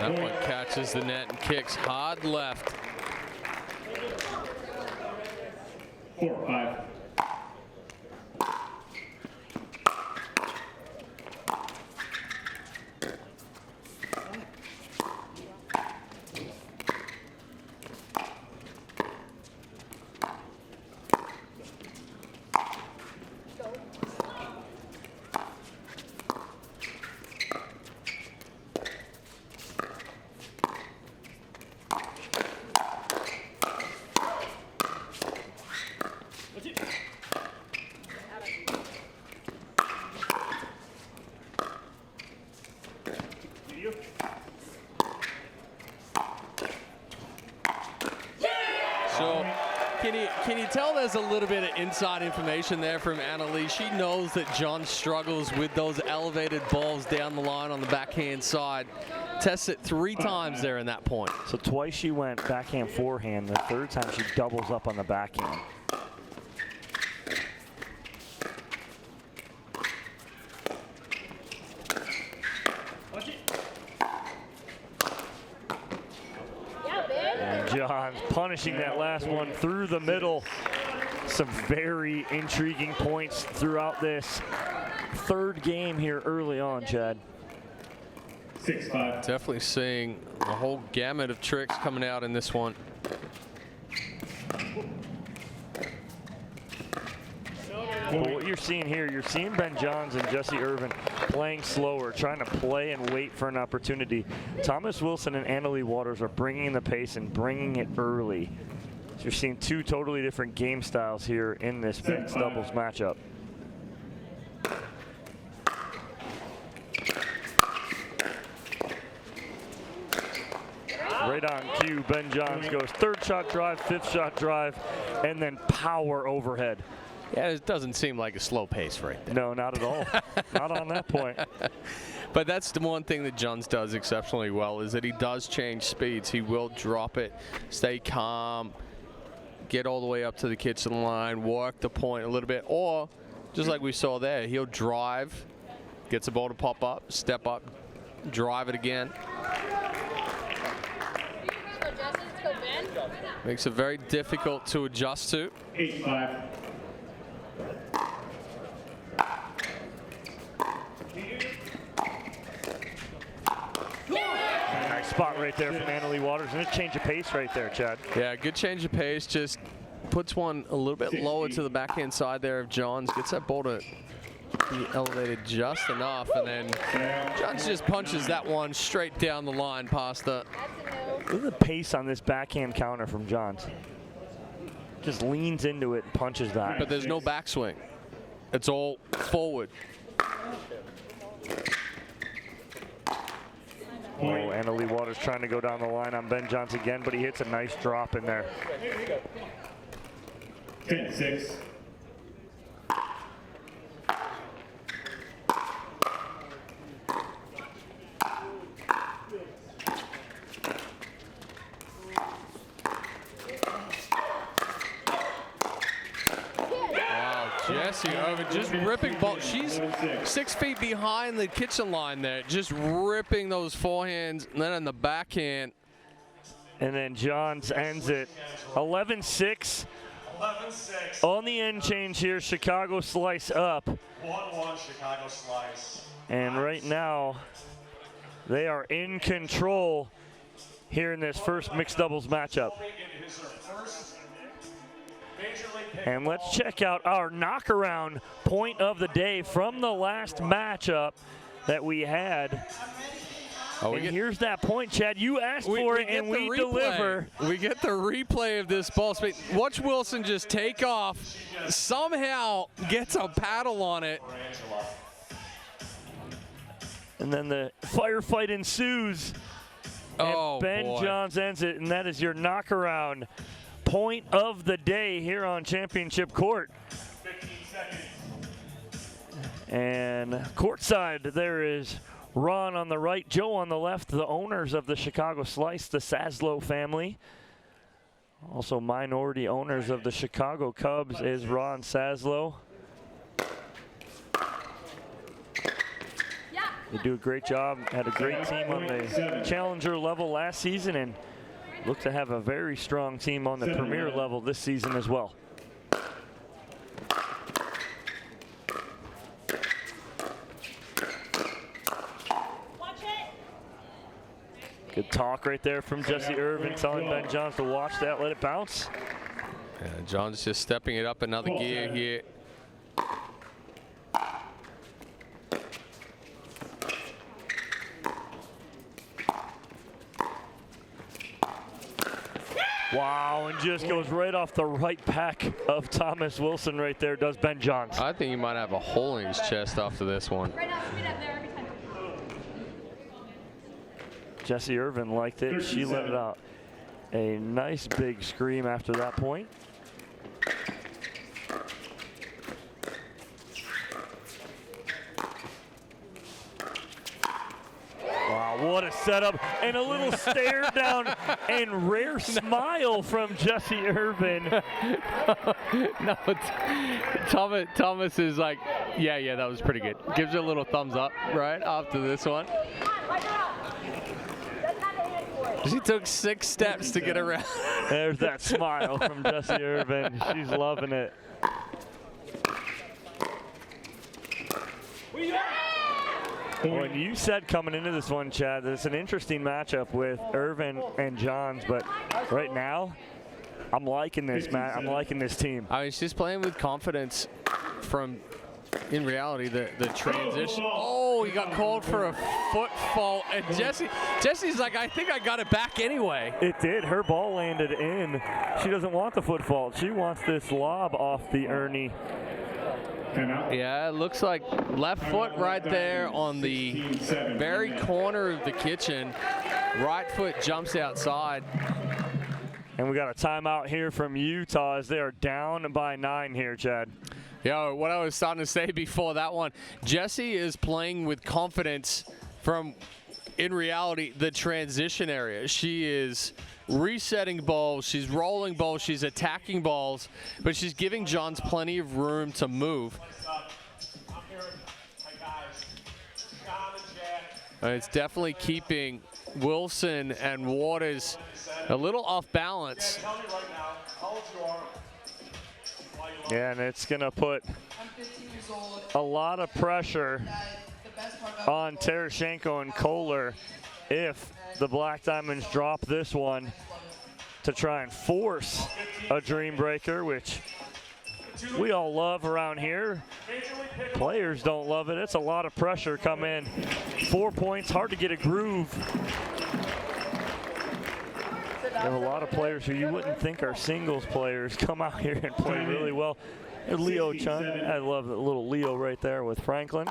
That one catches the net and kicks hard left. 4-5. So can you tell there's a little bit of inside information there from Anna Lee? She knows that John struggles with those elevated balls down the line on the backhand side. Tests it 3 times there in that point. So twice she went backhand, forehand. The third time she doubles up on the backhand. And John's punishing that last one through the middle. some very intriguing points throughout this third game here early on, Chad. 6-5. Definitely seeing a whole gamut of tricks coming out in this one. Well, what you're seeing here, you're seeing Ben Johns and Jesse Irvin playing slower, trying to play and wait for an opportunity. Thomas Wilson and Annalie Waters are bringing the pace and bringing it early. So you're seeing two totally different game styles here in this mixed doubles matchup. Right on cue, Ben Johns goes third shot drive, fifth shot drive, and then power overhead. Yeah, it doesn't seem like a slow pace right there. No, not at all. Not on that point. But that's the one thing that Johns does exceptionally well, is that he does change speeds. He will drop it, stay calm, get all the way up to the kitchen line, work the point a little bit, or just like we saw there, he'll drive, gets the ball to pop up, step up, drive it again. Makes it very difficult to adjust to. 8-5. Nice spot right there from Annalie Waters, and a change of pace right there, Chad. Yeah, good change of pace. Just puts one a little bit lower to the backhand side there of Johns. Gets that ball to be elevated just enough, and then Johns just punches that one straight down the line past the. Look at the pace on this backhand counter from Johns. Just leans into it and punches that. But there's no backswing. It's all forward. Oh, Annalie Waters trying to go down the line on Ben Johns again, but he hits a nice drop in there. 10-6. Jesse Irvin just ripping ball. She's 6 feet behind the kitchen line there, just ripping those forehands, and then on the backhand. And then Johns ends it 11-6. 11-6. On the end change here, Chicago slice up. 1-1 Chicago slice. And right now, they are in control here in this first mixed doubles matchup. And let's check out our knockaround point of the day from the last matchup that we had. Oh, and here's that point, Chad. You asked for it, and we deliver. We get the replay of this ball speed. Watch Wilson just take off, somehow gets a paddle on it. And then the firefight ensues. And Ben Johns ends it, and that is your knockaround point of the day here on Championship Court. 15 seconds. And courtside, there is Ron on the right, Joe on the left, the owners of the Chicago Slice, the Saslow family. Also minority owners of the Chicago Cubs is Ron Saslow. They do a great job, had a great team on the challenger level last season, and look to have a very strong team on the premier level this season as well. Good talk right there from Jesse Irvin, telling Ben Johns to watch that, let it bounce. Yeah, Johns just stepping it up another gear here. Wow, and just goes right off the right pack of Thomas Wilson right there, does Ben Johns. I think he might have a hole in his chest after this one. Jesse Irvin liked it. She let it out. A nice big scream after that point. Wow, what a setup. And a little stare down and rare smile from Jesse Irvin. No, Thomas is like, yeah, that was pretty good. Gives her a little thumbs up right after this one. She took 6 steps to get around. There's that smile from Jesse Irvin. She's loving it. Well, and you said coming into this one, Chad, that it's an interesting matchup with Irvin and Johns, but right now, I'm liking this, Matt. I'm liking this team. I mean, she's playing with confidence from, in reality, the transition. Oh, he got called for a foot fault, and Jesse's like, I think I got it back anyway. It did. Her ball landed in. She doesn't want the foot fault. She wants this lob off the Ernie. Yeah, it looks like left foot right there on the very corner of the kitchen. Right foot jumps outside. And we got a timeout here from Utah as they are down by 9 here, Chad. Yeah, what I was starting to say before that one, Jessie is playing with confidence from, in reality, the transition area. She is resetting balls, she's rolling balls, she's attacking balls, but she's giving Johns plenty of room to move. And it's definitely keeping Wilson and Waters a little off balance. Yeah, and it's going to put a lot of pressure on Tereshchenko and Kohler if the Black Diamonds drop this one to try and force a dream breaker, which we all love around here. Players don't love it. It's a lot of pressure come in. 4 points, hard to get a groove. There are a lot of players who you wouldn't think are singles players come out here and play really well. And Leo Chun, I love the little Leo right there with Franklin.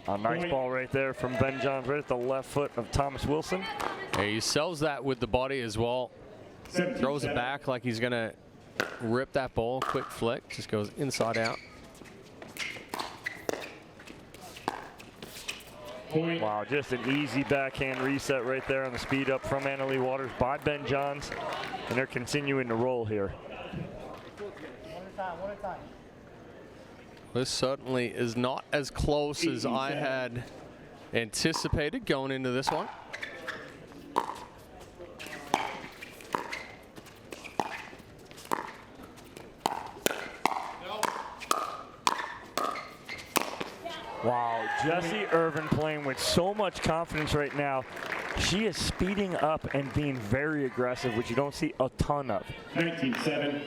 A nice ball right there from Ben Johns, right at the left foot of Thomas Wilson. Hey, he sells that with the body as well. Throws it back like he's gonna rip that ball. Quick flick, just goes inside out. Wow, just an easy backhand reset right there on the speed up from Annalie Waters by Ben Johns. And they're continuing to roll here. One at a time. This certainly is not as close as I had anticipated going into this one. Wow, Jessie Irvin playing with so much confidence right now. She is speeding up and being very aggressive, which you don't see a ton of. 19-7.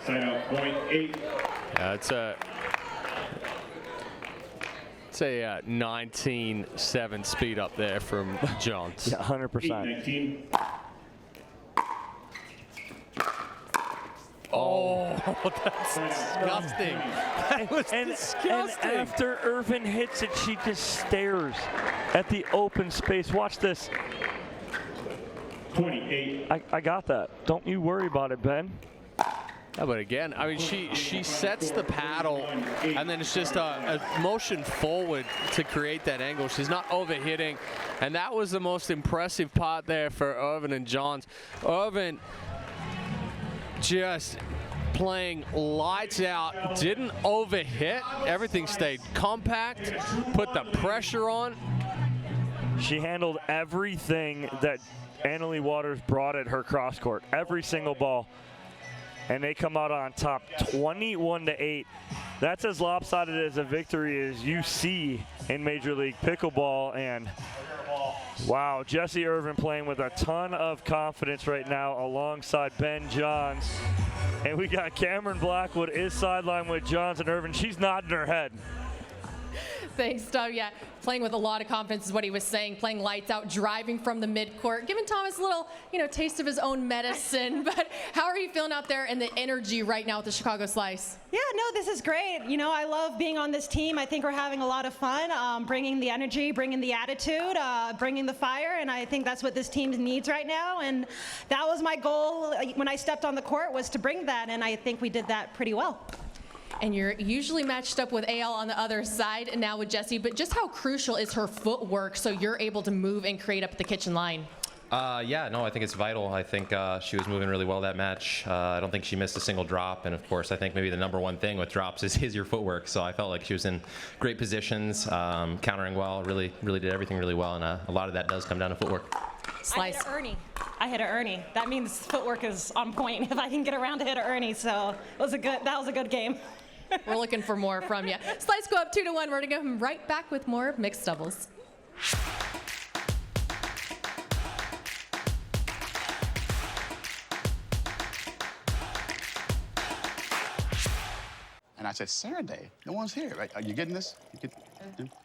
Side out, point 8. Yeah, it's a 19-7 speed up there from Johns. Yeah, 100%. Oh, that's disgusting. That was disgusting. And after Irvin hits it, she just stares at the open space. Watch this. 28. I got that. Don't you worry about it, Ben. Yeah, but again, I mean, she sets the paddle, and then it's just a motion forward to create that angle. She's not overhitting, and that was the most impressive part there for Irvin and Johns. Irvin just playing lights out, didn't overhit. Everything stayed compact, put the pressure on. She handled everything that Annalie Waters brought at her cross court, every single ball. And they come out on top 21-8. That's as lopsided as a victory as you see in Major League Pickleball. And wow, Jessie Irvin playing with a ton of confidence right now alongside Ben Johns. And we got Cameron Blackwood is sidelined with Johns and Irvin. She's nodding her head. Thanks, Doug. Yeah, playing with a lot of confidence is what he was saying. Playing lights out, driving from the midcourt, giving Thomas a little, taste of his own medicine. But how are you feeling out there in the energy right now with the Chicago Slice? Yeah, no, this is great. I love being on this team. I think we're having a lot of fun, bringing the energy, bringing the attitude, bringing the fire, and I think that's what this team needs right now. And that was my goal when I stepped on the court, was to bring that, and I think we did that pretty well. And you're usually matched up with AL on the other side, and now with Jessie, but just how crucial is her footwork so you're able to move and create up the kitchen line? Yeah, no, I think it's vital. I think she was moving really well that match. I don't think she missed a single drop. And of course, I think maybe the number one thing with drops is your footwork. So I felt like she was in great positions, countering well, really did everything really well. And a lot of that does come down to footwork. Slice. I hit a Ernie. That means footwork is on point if I can get around to hit a Ernie. So that was a good game. We're looking for more from you. Slice go up 2-1. We're going to go right back with more mixed doubles. And I said, Saturday, no one's here. Right? Are you getting this?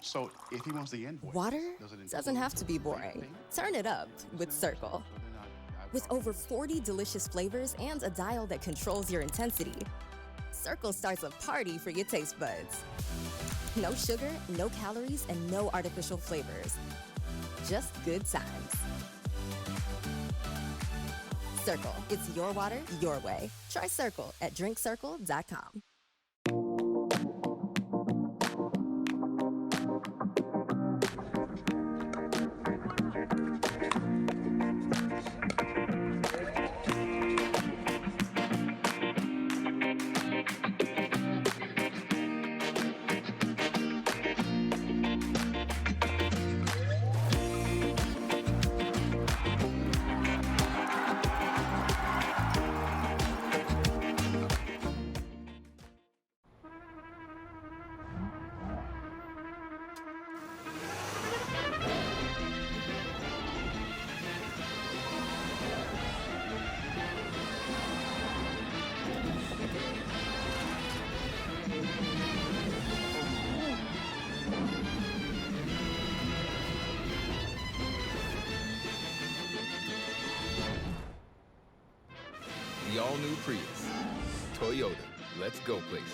So if he wants the invoice. Water doesn't have to be boring. Turn it up with Cirkul. With over 40 delicious flavors and a dial that controls your intensity, Cirkul starts a party for your taste buds. No sugar, no calories, and no artificial flavors. Just good times. Cirkul, it's your water, your way. Try Cirkul at drinkcirkul.com. The all-new Prius. Toyota. Let's go places.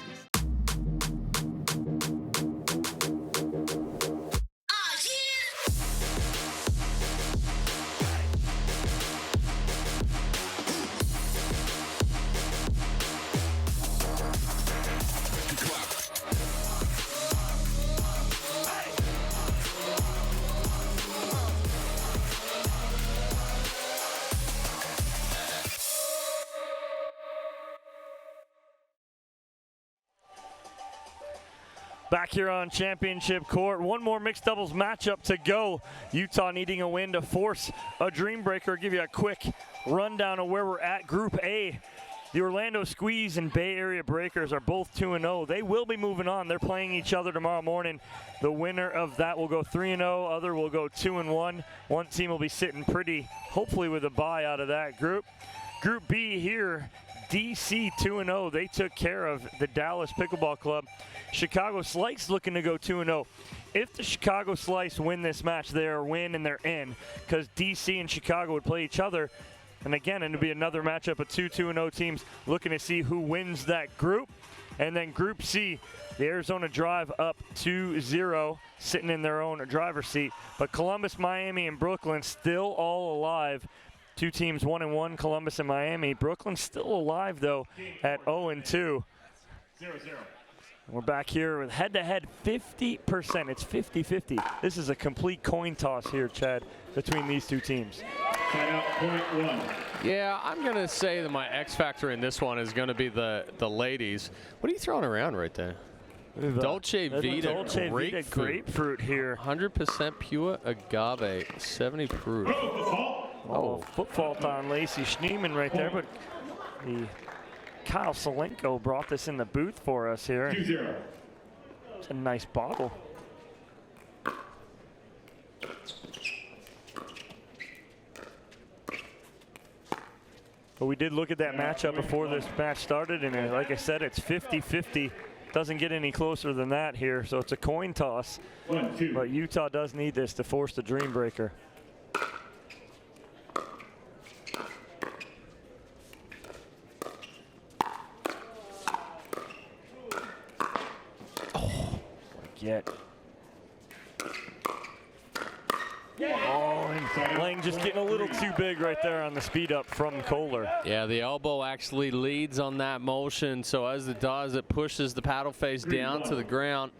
Back here on championship court, one more mixed doubles matchup to go. Utah needing a win to force a dream breaker. Give you a quick rundown of where we're at. Group A, the Orlando Squeeze and Bay Area Breakers are both 2-0. They will be moving on. They're playing each other tomorrow morning. The winner of that will go 3-0. Other will go 2-1. One team will be sitting pretty, hopefully with a bye out of that group. Group B here, DC 2-0. They took care of the Dallas Pickleball Club. Chicago Slice looking to go 2-0. If the Chicago Slice win this match, they're win and they're in, because DC and Chicago would play each other. And again, it'll be another matchup of two 2-0 teams looking to see who wins that group. And then Group C, the Arizona Drive up 2-0, sitting in their own driver's seat. But Columbus, Miami, and Brooklyn still all alive. Two teams 1-1, Columbus and Miami. Brooklyn's still alive, though, at 0-2. 0-0. We're back here with head-to-head 50%. It's 50-50. This is a complete coin toss here, Chad, between these two teams. Yeah, I'm going to say that my X factor in this one is going to be the ladies. What are you throwing around right there? Dulce Vida grapefruit here. 100% pure agave, 70 proof. Oh, foot fault on Lacey Schneeman right there, but the Kyle Salenko brought this in the booth for us here. 2-0. It's a nice bottle. But we did look at that matchup before this match started, and like I said, it's 50-50. Doesn't get any closer than that here, so it's a coin toss. But Utah does need this to force the Dream Breaker. Yet. Oh, and Lang just getting a little too big right there on the speed up from Kohler. Yeah, the elbow actually leads on that motion, so as it does, it pushes the paddle face down to the ground.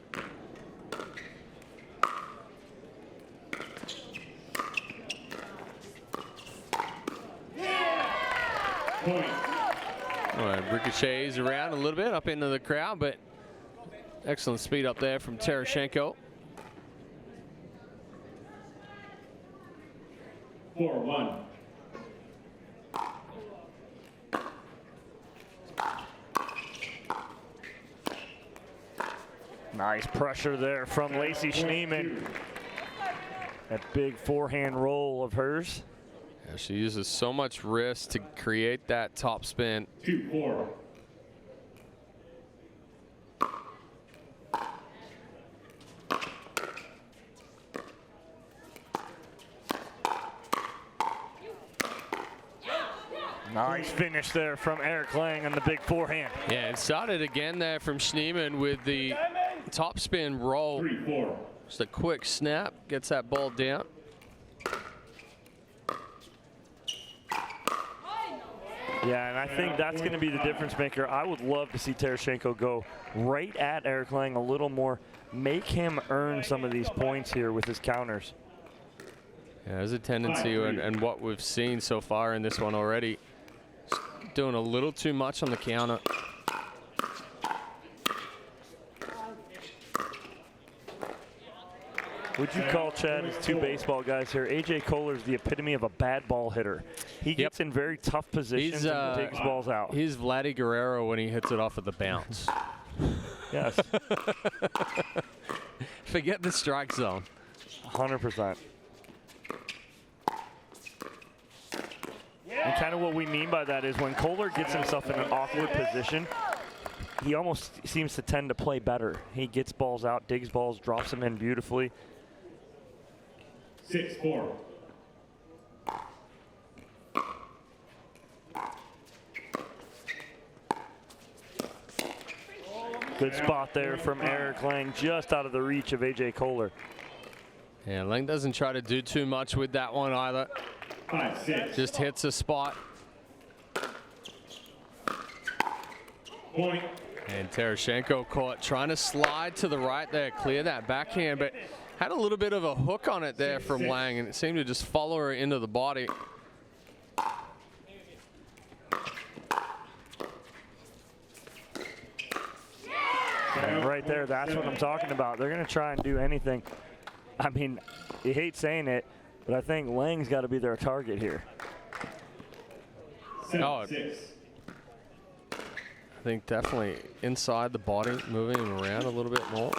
All right, ricochets around a little bit up into the crowd, but excellent speed up there from Tereshchenko. 4-1. Nice pressure there from Lacey Schneemann. That big forehand roll of hers. Yeah, she uses so much wrist to create that top spin. 2-4. Nice finish there from Eric Lang on the big forehand. Yeah, and started again there from Schneemann with the top spin roll. 3-4. Just a quick snap, gets that ball down. Yeah, and I think that's going to be the difference maker. I would love to see Tereshchenko go right at Eric Lang a little more, make him earn some of these points here with his counters. Yeah, there's a tendency, and what we've seen so far in this one already, doing a little too much on the counter. Would you call, Chad, as two baseball guys here, AJ Kohler's the epitome of a bad ball hitter. He gets in very tough positions and takes balls out. He's Vladdy Guerrero when he hits it off of the bounce. Yes. Forget the strike zone. 100%. And kind of what we mean by that is when Kohler gets himself in an awkward position, he almost seems to tend to play better. He gets balls out, digs balls, drops them in beautifully. 6-4. Good spot there from Eric Lang, just out of the reach of AJ Kohler. Yeah, Lang doesn't try to do too much with that one either. 5-6. Just hits a spot. Point. And Tereshchenko caught, trying to slide to the right there, clear that backhand, but had a little bit of a hook on it there from Lang, and it seemed to just follow her into the body. And right there, that's what I'm talking about. They're going to try and do anything. I mean, you hate saying it, but I think Lang's got to be their target here. 7-6. I think definitely inside the body, moving him around a little bit more.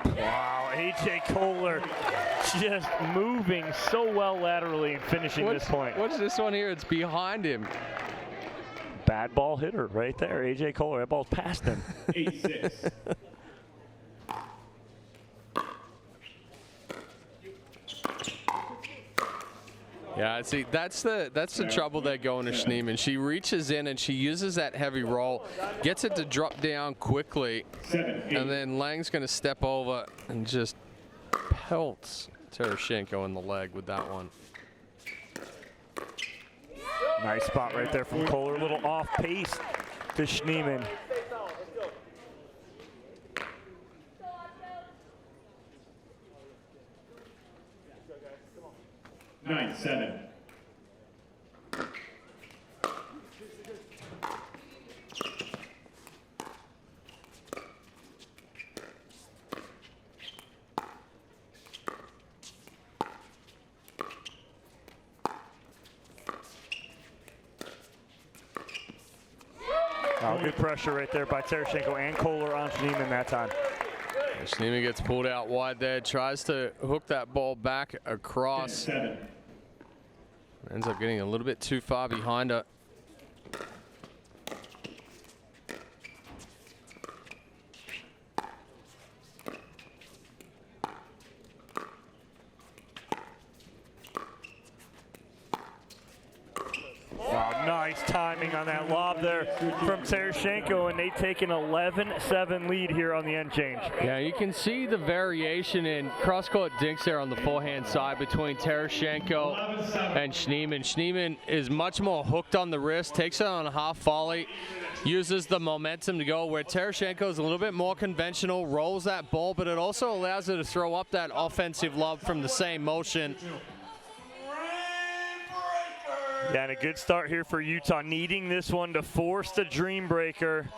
Wow, AJ Kohler just moving so well laterally and finishing this point. What's this one here? It's behind him. Bad ball hitter right there, AJ Kohler. That ball's past him. 8-6. Yeah, see, that's the trouble there going to Schneemann. She reaches in and she uses that heavy roll, gets it to drop down quickly, and then Lang's going to step over and just pelts Tereshchenko in the leg with that one. Nice spot right there from Kohler. A little off pace to Schneemann. Nine, 7. Oh, good pressure right there by Tereshchenko and Kohler on Schneemann that time. Schneemann gets pulled out wide there, tries to hook that ball back across. 10-7. Ends up getting a little bit too far behind her. Wow, nice timing on that lob there from Tereshchenko, and they take an 11-7 lead here on the end change. Yeah, you can see the variation in cross-court dinks there on the forehand side between Tereshchenko and Schneemann. Schneemann is much more hooked on the wrist, takes it on a half volley, uses the momentum to go, where Tereshchenko is a little bit more conventional, rolls that ball, but it also allows her to throw up that offensive lob from the same motion. Yeah, and a good start here for Utah, needing this one to force the Dream Breaker.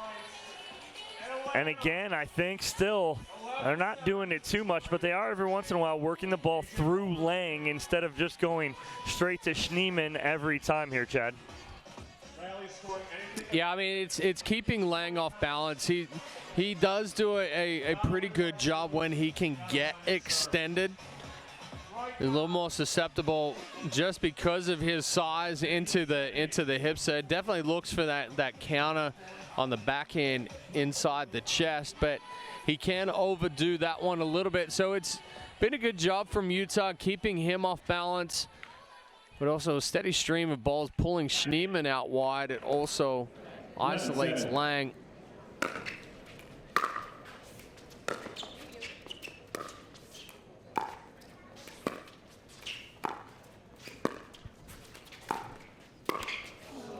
And again, I think still they're not doing it too much, but they are every once in a while working the ball through Lang instead of just going straight to Schneemann every time here, Chad. Yeah, I mean, it's keeping Lang off balance. He does do a pretty good job when he can get extended. He's a little more susceptible just because of his size into the hip set. Definitely looks for that counter on the backhand inside the chest, but he can overdo that one a little bit. So it's been a good job from Utah keeping him off balance, but also a steady stream of balls pulling Schneemann out wide. It also isolates Lang.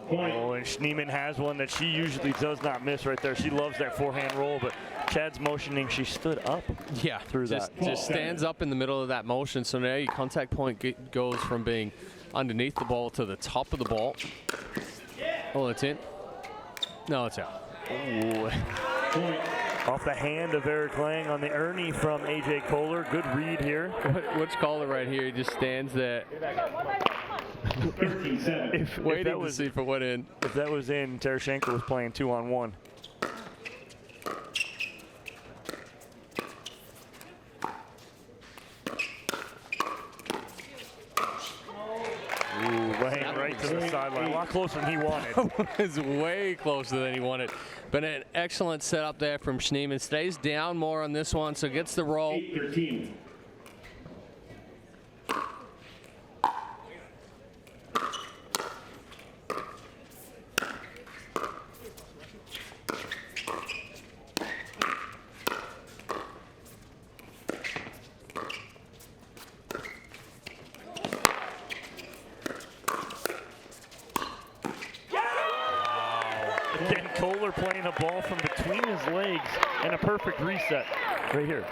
Oh, and Schneemann has one that she usually does not miss right there. She loves that forehand roll, but Chad's motioning. She stood up. Yeah, through just that. stands up in the middle of that motion. So now your contact point goes from being underneath the ball to the top of the ball. Oh, it's in. No, it's out. Ooh. Off the hand of Eric Lang on the Ernie from AJ Kohler. Good read here. Which caller right here? He just stands there. Waiting to see if it went in. If that was in, Terashenko was playing 2-on-1. Ooh, Lang right to the sideline. A lot closer than he wanted. It's way closer than he wanted. But an excellent setup there from Schneemann. Stays down more on this one, so gets the roll. 8-13. Again, Kohler playing a ball from between his legs and a perfect reset right here.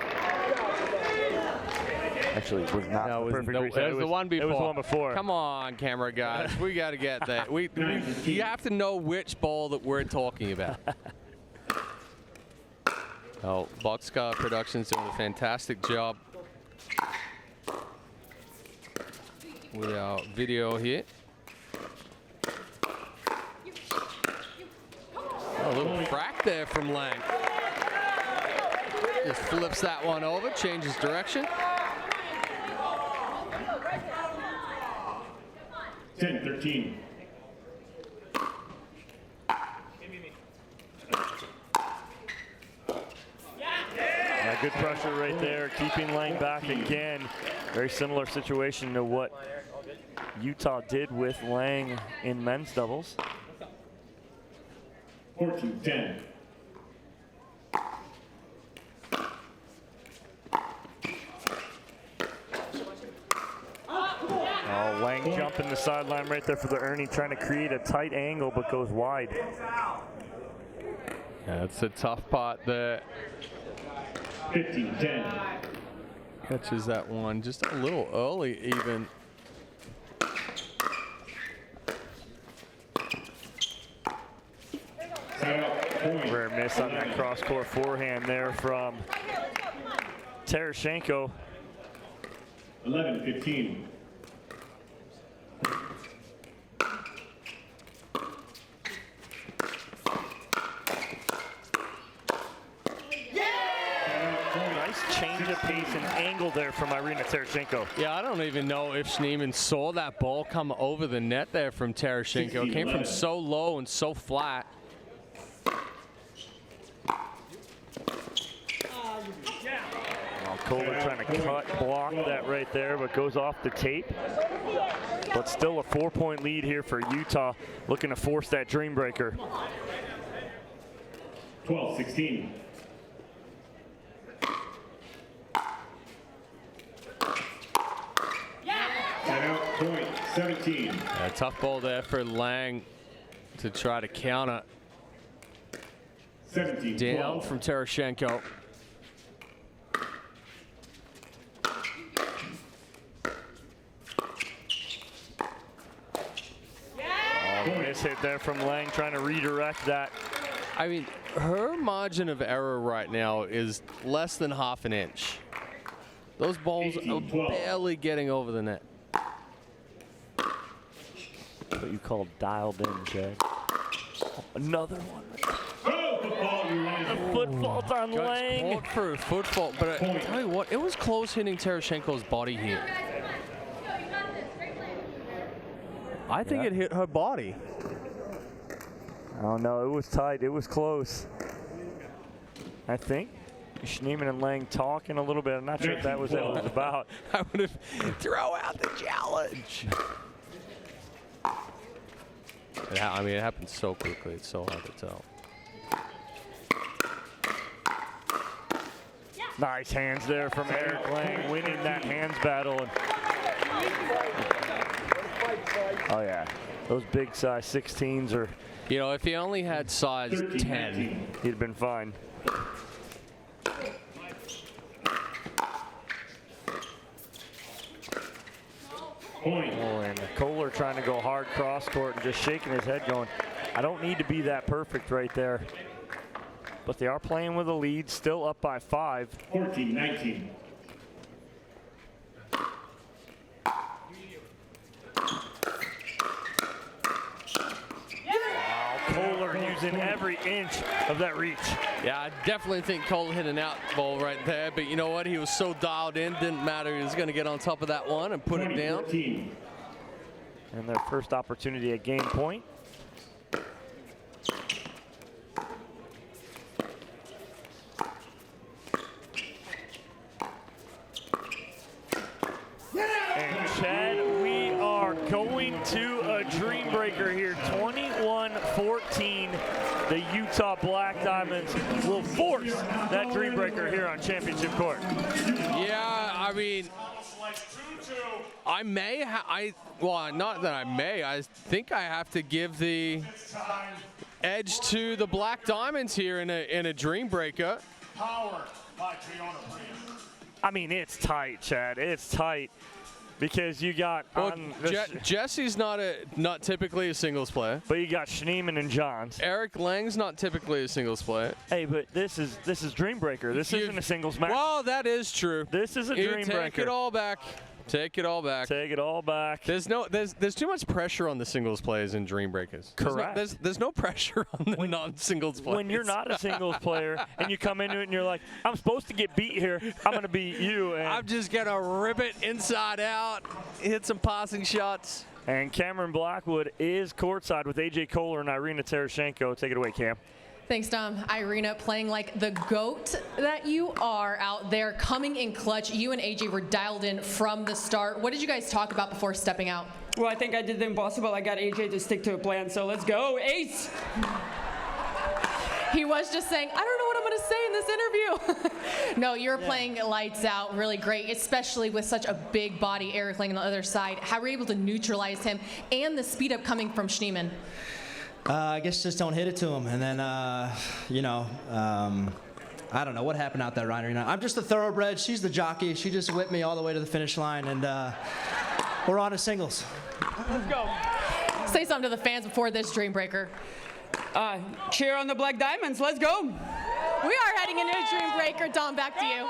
Actually, it was not the perfect reset. It was the one before. It was the one before. Come on, camera guys. We got to get that. You have to know which ball that we're talking about. Oh, Boxcar Productions doing a fantastic job with our video here. Oh, a little crack there from Lang. Just flips that one over, changes direction. 10-13. Yeah, good pressure right there, keeping Lang back again. Very similar situation to what Utah did with Lang in men's doubles. 14-10. Oh, Lang jumping the sideline right there for the Ernie, trying to create a tight angle, but goes wide. Yeah, that's a tough part there. 15-10. Catches that one just a little early even. Rare miss on that cross-court forehand there from Terashenko. 11-15. Nice change of pace and angle there from Irina Terashenko. Yeah, I don't even know if Schneemann saw that ball come over the net there from Terashenko. It came from so low and so flat. Kohler trying to cut, block that right there, but goes off the tape. But still a 4-point lead here for Utah, looking to force that dream breaker. 12-16. Timeout point, 17. A tough ball there for Lang to try to counter. 17, down 12. from Terashenko. hit there from Lang, trying to redirect that. I mean, her margin of error right now is less than half an inch. Those balls are barely getting over the net. What you call dialed in, Jed. Oh, another one. A foot fault on Lang. Caught for a foot fault, but I tell you what, it was close hitting Terashenko's body here. I think it hit her body. Oh no, it was tight. It was close. I think Schneemann and Lang talking a little bit. I'm not sure if that was what it was about. I would have throw out the challenge. I mean, it happened so quickly. It's so hard to tell. Nice hands there from Eric Lang, winning that hands battle. And oh yeah, those big size 16s are. You know, if he only had size 10, he'd have been fine. Oh, and Kohler trying to go hard cross court and just shaking his head going, I don't need to be that perfect right there. But they are playing with a lead, still up by 5. 14-19. Kohler using every inch of that reach. Yeah, I definitely think Cole hit an out ball right there, but you know what? He was so dialed in, didn't matter. He was going to get on top of that one and put it down. And their first opportunity at game point. And Chad, we are going to a dream breaker here, 21-14. The Utah Black Diamonds will force that dream breaker here on championship court. Yeah, I mean, I may, well, not that I may, I think I have to give the edge to the Black Diamonds here in a dream breaker. I mean, it's tight, Chad. It's tight. Because you got Jesse's not typically a singles player, but you got Schneemann and Johns. Eric Lang's not typically a singles player. Hey, but this is Dream Breaker. This isn't a singles match. Well, that is true. This is a Dream Breaker. Take it all back. Take it all back. Take it all back. There's too much pressure on the singles players in dream breakers. Correct. There's no pressure on the non-singles players. When you're not a singles player and you come into it and you're like, I'm supposed to get beat here. I'm going to beat you. And I'm just going to rip it inside out, hit some passing shots. And Cameron Blackwood is courtside with AJ Kohler and Irina Terashenko. Take it away, Cam. Thanks, Dom. Irina playing like the GOAT that you are out there, coming in clutch. You and AJ were dialed in from the start. What did you guys talk about before stepping out? Well, I think I did the impossible. I got AJ to stick to a plan, so let's go, Ace! He was just saying, I don't know what I'm going to say in this interview. No, you're playing lights out, really great, especially with such a big body, Eric Lang on the other side. How were you able to neutralize him and the speed up coming from Schneemann? I guess just don't hit it to him. And then, you know, I don't know what happened out there, Ryan. I'm just a thoroughbred. She's the jockey. She just whipped me all the way to the finish line, and we're on to singles. Let's go. Say something to the fans before this dream breaker. Cheer on the Black Diamonds. Let's go. We are heading into a dream breaker. Dom, back to you.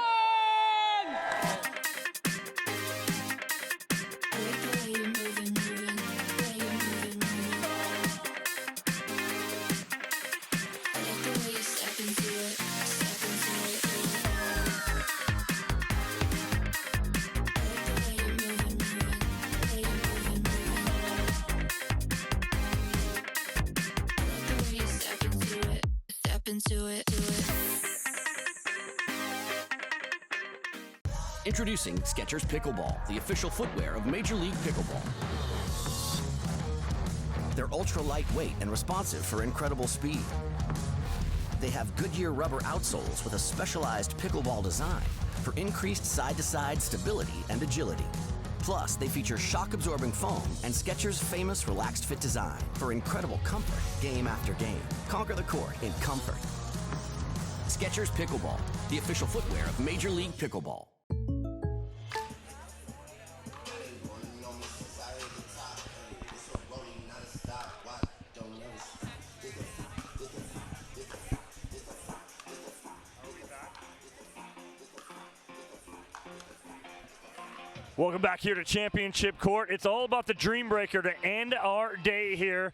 Introducing Skechers Pickleball, the official footwear of Major League Pickleball. They're ultra lightweight and responsive for incredible speed. They have Goodyear rubber outsoles with a specialized pickleball design for increased side-to-side stability and agility. Plus, they feature shock-absorbing foam and Skechers' famous relaxed fit design for incredible comfort game after game. Conquer the court in comfort. Skechers Pickleball, the official footwear of Major League Pickleball. Welcome back here to Championship Court. It's all about the Dream Breaker to end our day here.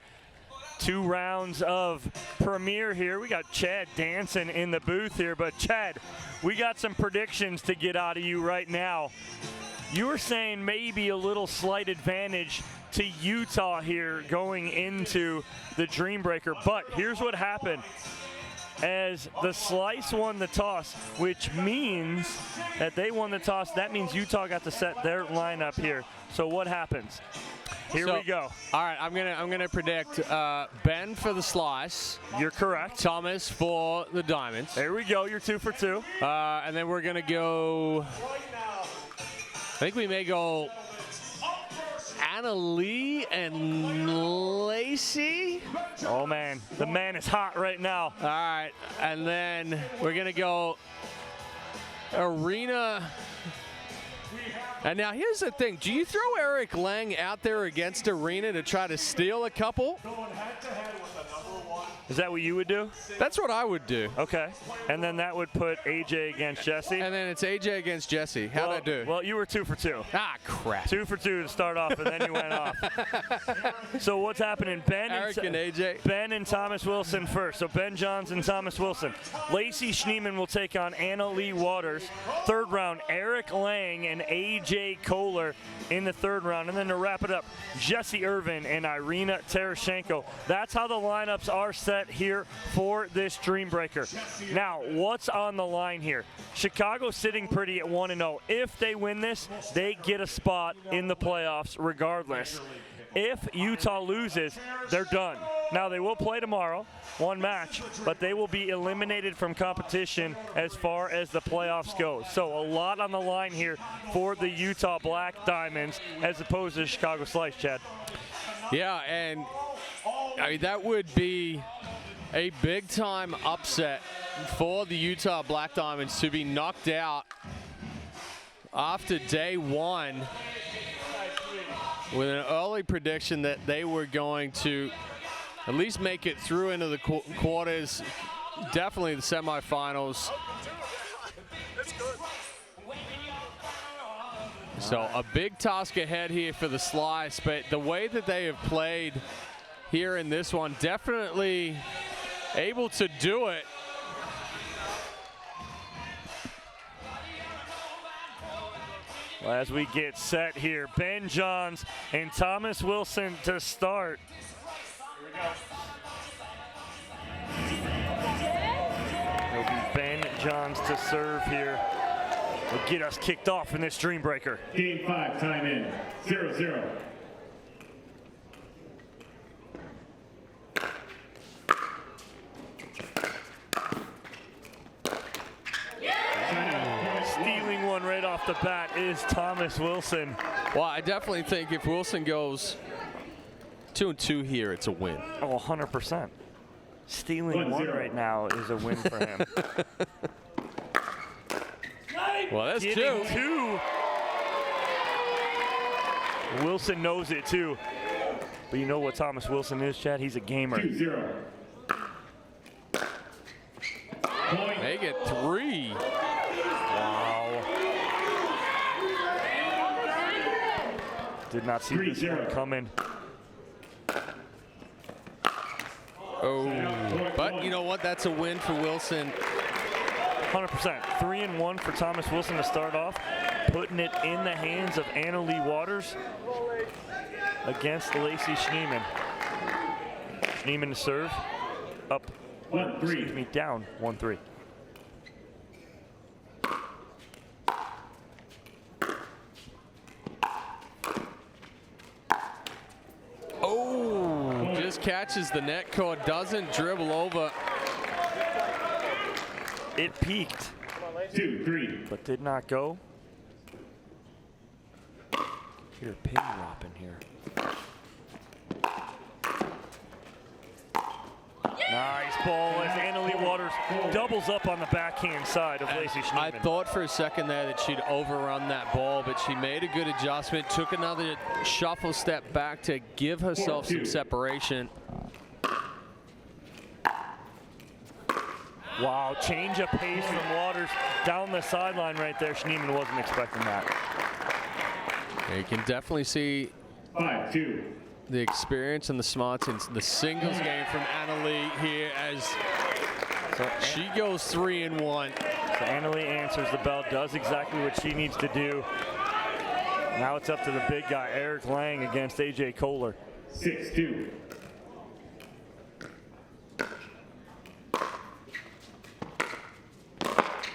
2 rounds of Premier here. We got Chad dancing in the booth here, but Chad, we got some predictions to get out of you right now. You were saying maybe a little slight advantage to Utah here going into the Dream Breaker, but here's what happened. As the Slice won the toss, which means that they won the toss, that means Utah got to set their lineup here. So what happens? Here we go. All right, I'm gonna predict Ben for the Slice. You're correct. Thomas for the Diamonds. There we go. You're 2 for 2. And then we're gonna go. I think we may go Anna Lee and Lacey. Oh man, the man is hot right now. All right, and then we're gonna go Arena. And now here's the thing, do you throw Eric Lang out there against Arena to try to steal a couple? Is that what you would do? That's what I would do. Okay. And then that would put AJ against Jesse. And then it's AJ against Jesse. How'd I do? Well, you were 2 for 2. Ah, crap. 2 for 2 to start off, and then you went off. So what's happening? Eric and AJ. Ben and Thomas Wilson first. So Ben Johns and Thomas Wilson. Lacey Schneeman will take on Anna Lee Waters. 3rd round, Eric Lang and AJ Kohler in the 3rd round. And then to wrap it up, Jesse Irvin and Irina Terashenko. That's how the lineups are set here for this Dream Breaker. Now, what's on the line here? Chicago sitting pretty at 1-0. If they win this, they get a spot in the playoffs regardless. If Utah loses, they're done. Now, they will play tomorrow, 1 match, but they will be eliminated from competition as far as the playoffs go. So a lot on the line here for the Utah Black Diamonds as opposed to Chicago Slice, Chad. Yeah, and I mean, that would be a big-time upset for the Utah Black Diamonds to be knocked out after day 1 with an early prediction that they were going to at least make it through into the quarters, definitely the semifinals. So a big task ahead here for the Slice, but the way that they have played here in this one, definitely able to do it. Well, as we get set here, Ben Johns and Thomas Wilson to start. It'll be Ben Johns to serve here. Will get us kicked off in this Dream Breaker. Game 5, time in, 0-0. Stealing one right off the bat is Thomas Wilson. Well, I definitely think if Wilson goes 2-2 here, it's a win. Oh, 100%. Stealing 1 right now is a win for him. Well, that's Getting 2. 2. Wilson knows it too. But you know what Thomas Wilson is, Chad? He's a gamer. 2-0. They get 3. Wow. Did not see this one coming. Oh, but you know what? That's a win for Wilson. 100%. 3-1 for Thomas Wilson to start off, putting it in the hands of Anna Lee Waters against Lacey Schneeman. Schneeman to serve, up, excuse me, down 1-3. Oh, just catches the net cord, doesn't dribble over. It peaked. 2-3. But did not go. You're pin dropping here. Nice ball as Anna Lee Waters doubles up on the backhand side of Lacey Schneeman. I thought for a second there that she'd overrun that ball, but she made a good adjustment, took another shuffle step back to give herself some separation. Wow, change of pace from Waters down the sideline right there. Schneeman wasn't expecting that. You can definitely see 5-2. the experience and the smarts in the singles game from Annalie here as she goes 3-1. So Annalie answers the bell, does exactly what she needs to do. Now it's up to the big guy, Eric Lang, against AJ Kohler. 6-2.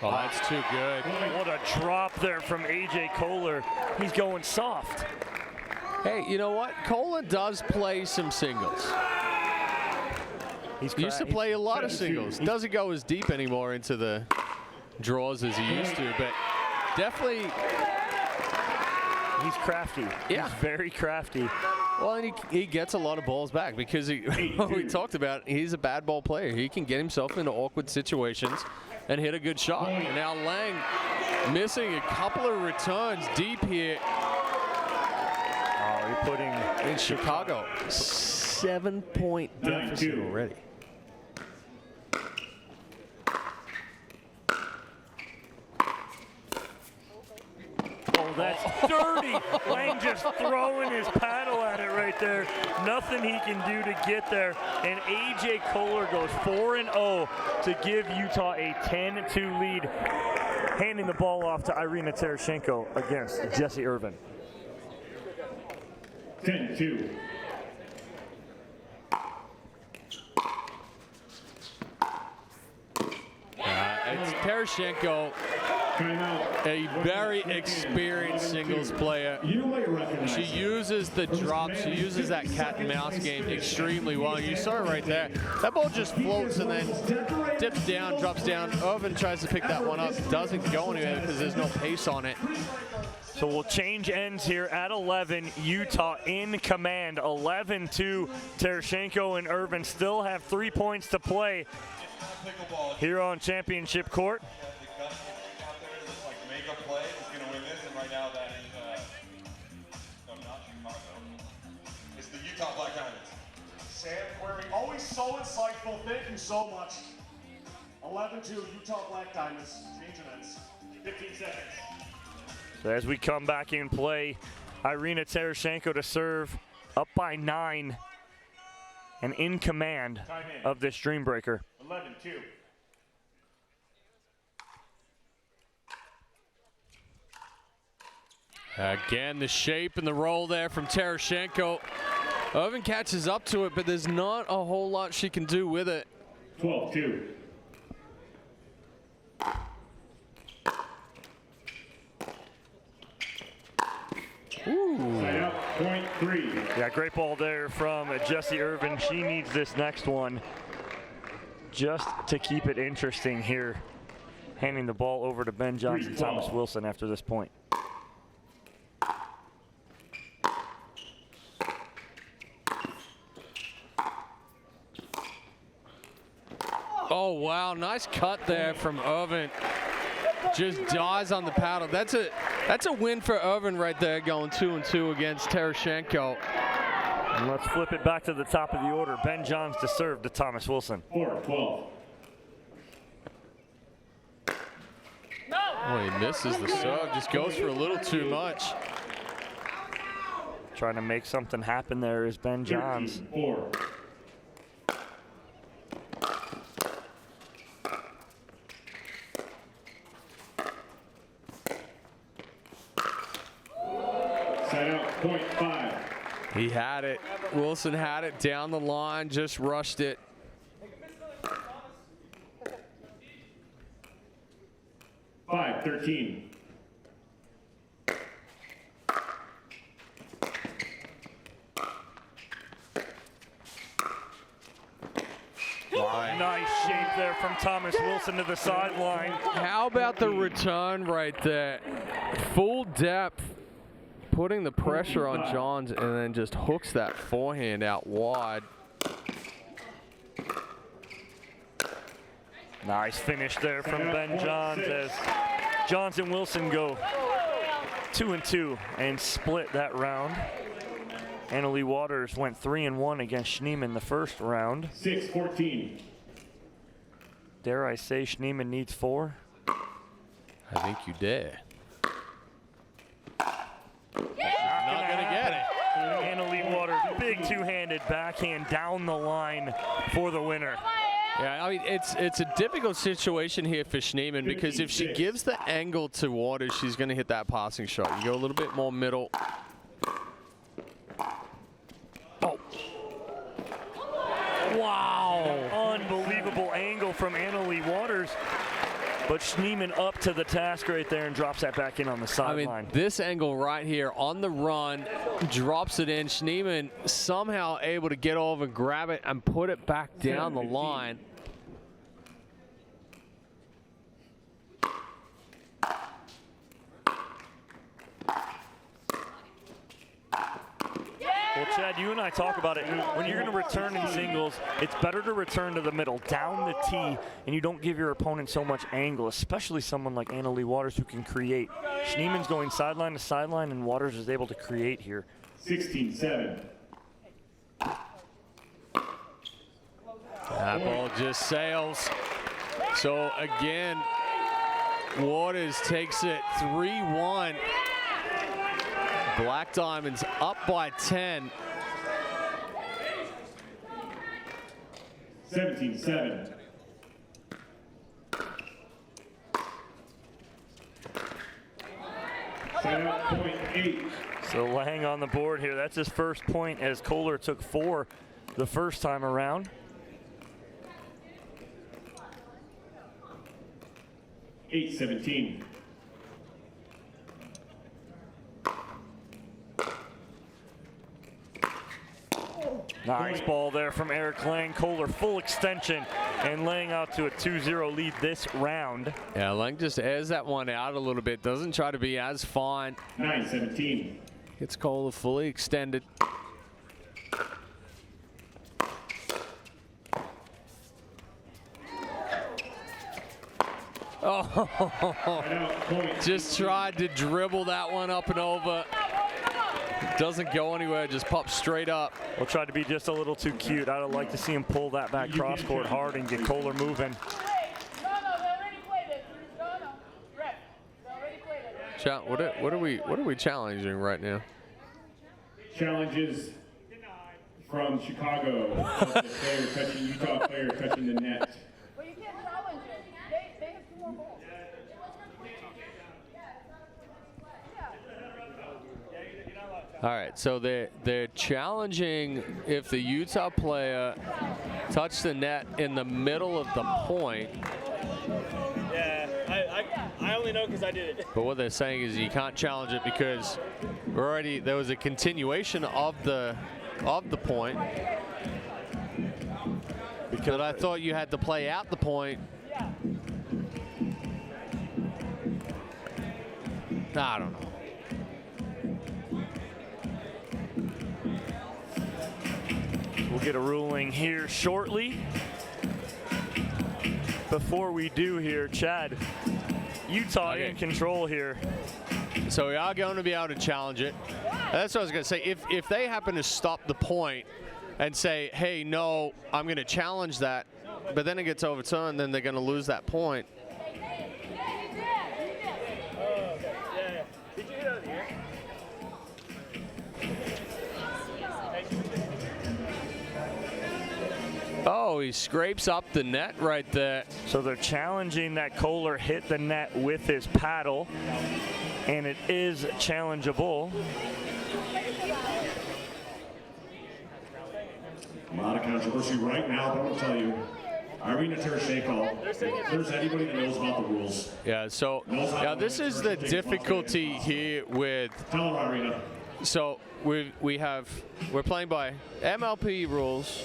Oh, that's too good. What a drop there from AJ Kohler. He's going soft. Hey, you know what? Kohler does play some singles. He used to play a lot of singles. Doesn't go as deep anymore into the draws as he used to, but definitely. He's crafty. Yeah. He's very crafty. Well, and he gets a lot of balls back because we talked about he's a bad ball player. He can get himself into awkward situations and hit a good shot. And now Lang missing a couple of returns deep here. Oh, you're putting in Chicago. 7-point deficit already. Oh, that's dirty. Lang just throwing his paddle at it right there. Nothing he can do to get there. And AJ Kohler goes 4-0 to give Utah a 10-2 lead, handing the ball off to Irina Tereshchenko against Jessie Irvin. 10-2. It's Tereshchenko, a very experienced singles player. She uses the drop, she uses that cat and mouse game extremely well. You saw it right there. That ball just floats and then dips down, drops down. Irvin tries to pick that one up, doesn't go anywhere because there's no pace on it. So we'll change ends here at 11. Utah in command, 11-2. Tereshchenko and Irvin still have 3 points to play here on championship court. It's the Utah Black Diamonds. Sam Query, always so insightful. Thank you so much. 11-2 Utah Black Diamonds. Change ends. 15 seconds. So as we come back in play, Irina Tereshchenko to serve, up by 9, and in command of this Dream Breaker. 11-2. Again, the shape and the roll there from Tereshchenko. Irvin catches up to it, but there's not a whole lot she can do with it. 12-2. Ooh. Side out, point 3. Yeah, great ball there from Jessie Irvin. She needs this next one just to keep it interesting here. Handing the ball over to Ben Johnson, Thomas Wilson after this point. Oh, wow, nice cut there from Irvin. Just dies on the paddle. That's a win for Irvin right there, going 2-2 against Tereshchenko. And let's flip it back to the top of the order. Ben Johns to serve to Thomas Wilson. 4-12. Oh, he misses the serve, just goes for a little too much. Trying to make something happen there is Ben Johns. 13-4. Side out, point 5. He had it. Wilson had it down the line, just rushed it. Five, 13. Nice shape there from Thomas Wilson to the sideline. How about the return right there? Full depth, putting the pressure on Johns, and then just hooks that forehand out wide. Nice finish there from Ben Johns as Johns and Wilson go 2-2 and split that round. Annalie Waters went 3-1 against Schneemann the first round. 6-14. Dare I say Schneemann needs 4? I think you dare. backhand down the line for the winner. Yeah, I mean, it's a difficult situation here for Schneemann because if she gives the angle to Waters, she's going to hit that passing shot. You go a little bit more middle. Oh. Wow. Unbelievable angle from Annalie Waters. But Schneemann up to the task right there and drops that back in on the sideline. I mean, this angle right here on the run, drops it in. Schneemann somehow able to get over, grab it, and put it back down the line. Well, Chad, you and I talk about it. When you're going to return in singles, it's better to return to the middle, down the tee, and you don't give your opponent so much angle, especially someone like Annalie Waters who can create. Schneemann's going sideline to sideline, and Waters is able to create here. 16-7. That ball just sails. So again, Waters takes it 3-1. Black Diamonds up by 10. 17-7. Timeout point 8. So Lang on the board here. That's his first point as Kohler took 4 the first time around. 8-17. Nice ball there from Eric Lang. Kohler full extension and laying out to a 2-0 lead this round. Yeah, Lang just airs that one out a little bit. Doesn't try to be as fine. 9-17. Gets Kohler fully extended. Oh, just tried to dribble that one up and over. Doesn't go anywhere, just pops straight up. We'll try to be just a little too cute. I'd like to see him pull that back cross court hard and get Kohler moving. What are we challenging right now? Challenges from Chicago. The player touching Utah player touching the net. Well, you can't challenge it. They have 2 more balls. All right, so they're challenging if the Utah player touched the net in the middle of the point. Yeah, I only know because I did it. But what they're saying is you can't challenge it because there was a continuation of the point. Because I thought you had to play out the point. I don't know. We'll get a ruling here shortly. Before we do here, Chad, Utah in control here. So we are going to be able to challenge it. That's what I was going to say. If they happen to stop the point and say, hey, no, I'm going to challenge that, but then it gets overturned, then they're going to lose that point. Oh, he scrapes up the net right there. So they're challenging that Kohler hit the net with his paddle, and it is challengeable. A lot of controversy right now, but I'll tell you, Irina Tereshko, if there's anybody that knows about the rules. Yeah, so this is the difficulty here with. Tell her, Irina. So we're playing by MLP rules.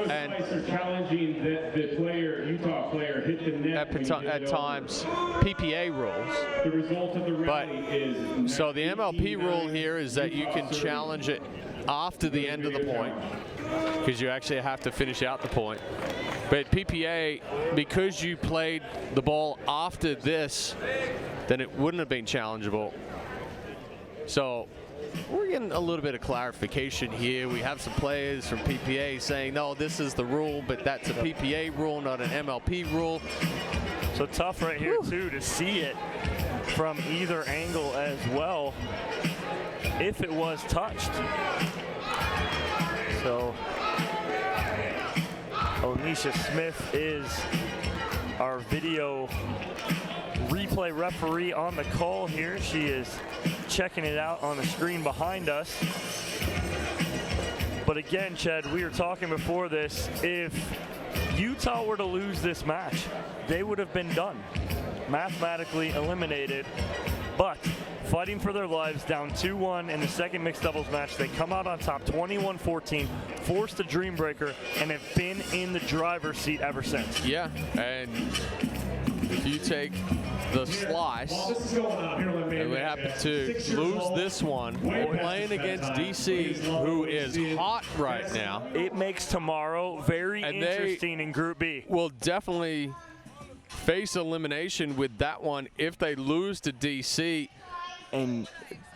And are challenging the player, Utah player, hit the net at times PPA rules. The result of the rally is. So the MLP rule here is that you can challenge it after the end of the point because you actually have to finish out the point. But PPA, because you played the ball after this, then it wouldn't have been challengeable. So we're getting a little bit of clarification here. We have some players from PPA saying, no, this is the rule, but that's a PPA rule, not an MLP rule. So tough right here, too, to see it from either angle as well, if it was touched. So Onisha Smith is our video replay referee on the call here. She is checking it out on the screen behind us. But again, Chad, we were talking before this, if Utah were to lose this match, they would have been done, mathematically eliminated. But fighting for their lives, down 2-1 in the second mixed doubles match, they come out on top 21-14, forced a dream breaker, and have been in the driver's seat ever since. Yeah, and if you take the slice, and we happen to lose this one, we're playing against DC, who is hot right now. It makes tomorrow very interesting in Group B. Will definitely face elimination with that one if they lose to DC. And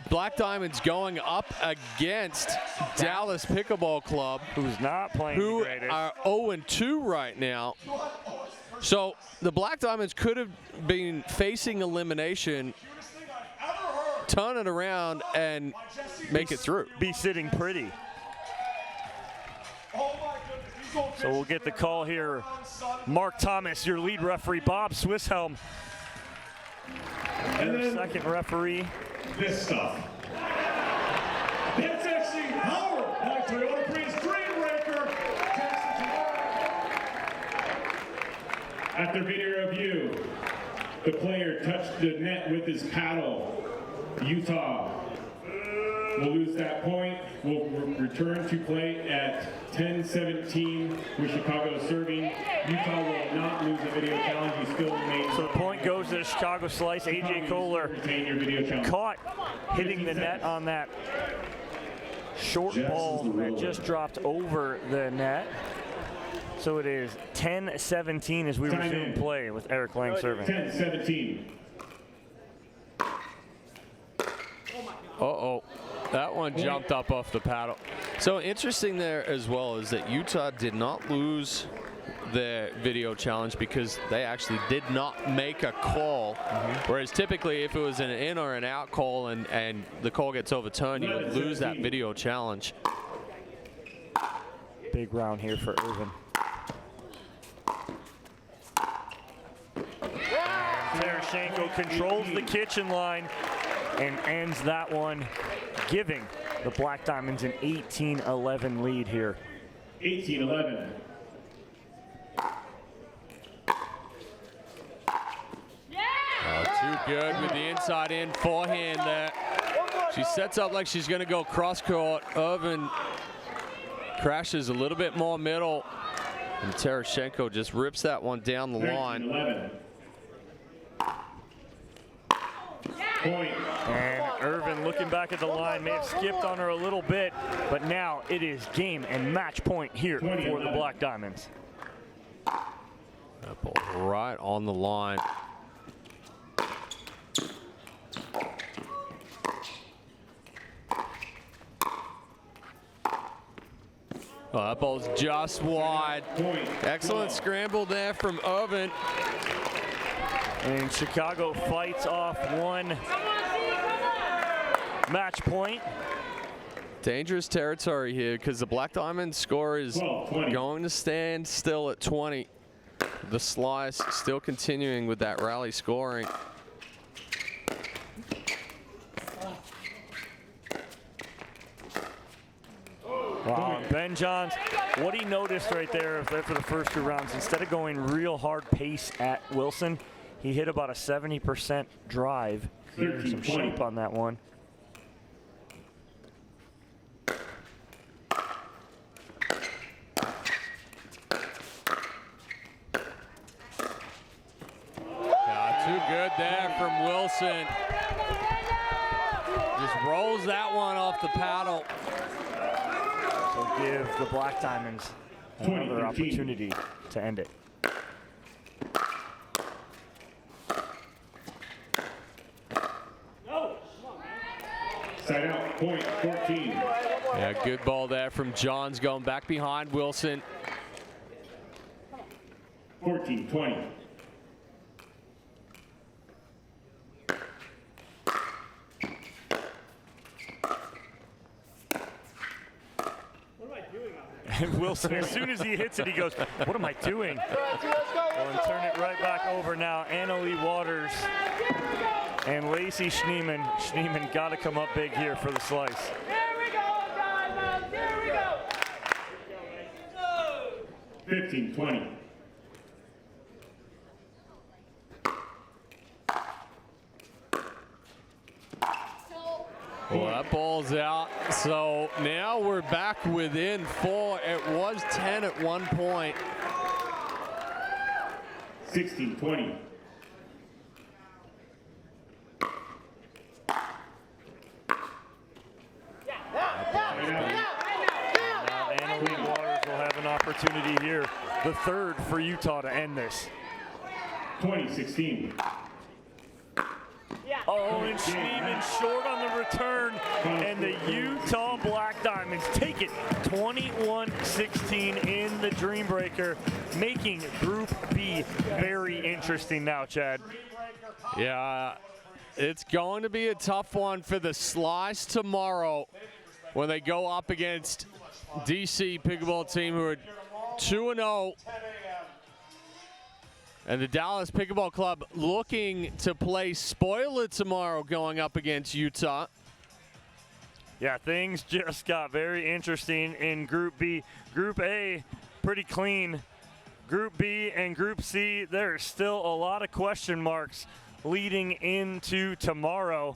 Black Diamonds going up against Dallas Pickleball Club, who's not playing who the greatest. are 0-2 right now. So the Black Diamonds could have been facing elimination, turn it around, and make it through. Be sitting pretty. So we'll get the call here. Mark Thomas, your lead referee. Bob Swisshelm, your second referee. This stuff. That's actually powered by Toyota Prius Dream Breaker. After video review, the player touched the net with his paddle. Utah will lose that point. Will return to play at 10-17 with Chicago serving. Utah will not lose a video challenge. He still remains. So the point goes to the Chicago Slice. AJ Kohler caught hitting the net on that short ball that just dropped over the net. So it is 10-17 as we resume play with Eric Lang serving. 10-17. Uh-oh. That one jumped up off the paddle. So interesting there as well is that Utah did not lose their video challenge because they actually did not make a call. Whereas typically if it was an in or an out call and the call gets overturned, you would lose that video challenge. Big round here for Irvin. Terashenko controls the kitchen line and ends that one, giving the Black Diamonds an 18-11 lead here. 18-11. Too good with the inside in forehand there. She sets up like she's going to go cross court. Irvin crashes a little bit more middle, and Terashenko just rips that one down the line. 11. And Irvin looking back at the line, may have skipped on her a little bit, but now it is game and match point here for the Black Diamonds. That ball right on the line. Oh, that ball's just wide. Excellent scramble there from Irvin. And Chicago fights off one match point. Dangerous territory here because the Black Diamond score is going to stand still at 20. The Slice still continuing with that rally scoring. Wow, Ben Johns, what he noticed right there for the first two rounds, instead of going real hard pace at Wilson, he hit about a 70% drive, creating some shape on that one. Yeah, too good there from Wilson. Just rolls that one off the paddle. So give the Black Diamonds another opportunity to end it. Side out, point, 14. Yeah, good ball there from Johns going back behind Wilson. 14-20. Wilson, as soon as he hits it, he goes, what am I doing? And turn it right back over now. Annalie Waters and Lacey Schneeman. Schneeman got to come up big here for the slice. There we go, Diamond. There we go. 15-20. Well, that ball's out. So now we're back within 4. It was 10 at one point. 16-20. Now Annalie Waters will have an opportunity here. The third for Utah to end this. 20-16. Oh, and Schneeman short on the return, and the Utah Black Diamonds take it 21-16 in the Dream Breaker, making Group B very interesting now, Chad. Yeah, it's going to be a tough one for the Slice tomorrow when they go up against DC Pickleball team, who are 2-0. And the Dallas Pickleball Club looking to play spoiler tomorrow going up against Utah. Yeah, things just got very interesting in Group B. Group A, pretty clean. Group B and Group C, there's still a lot of question marks leading into tomorrow.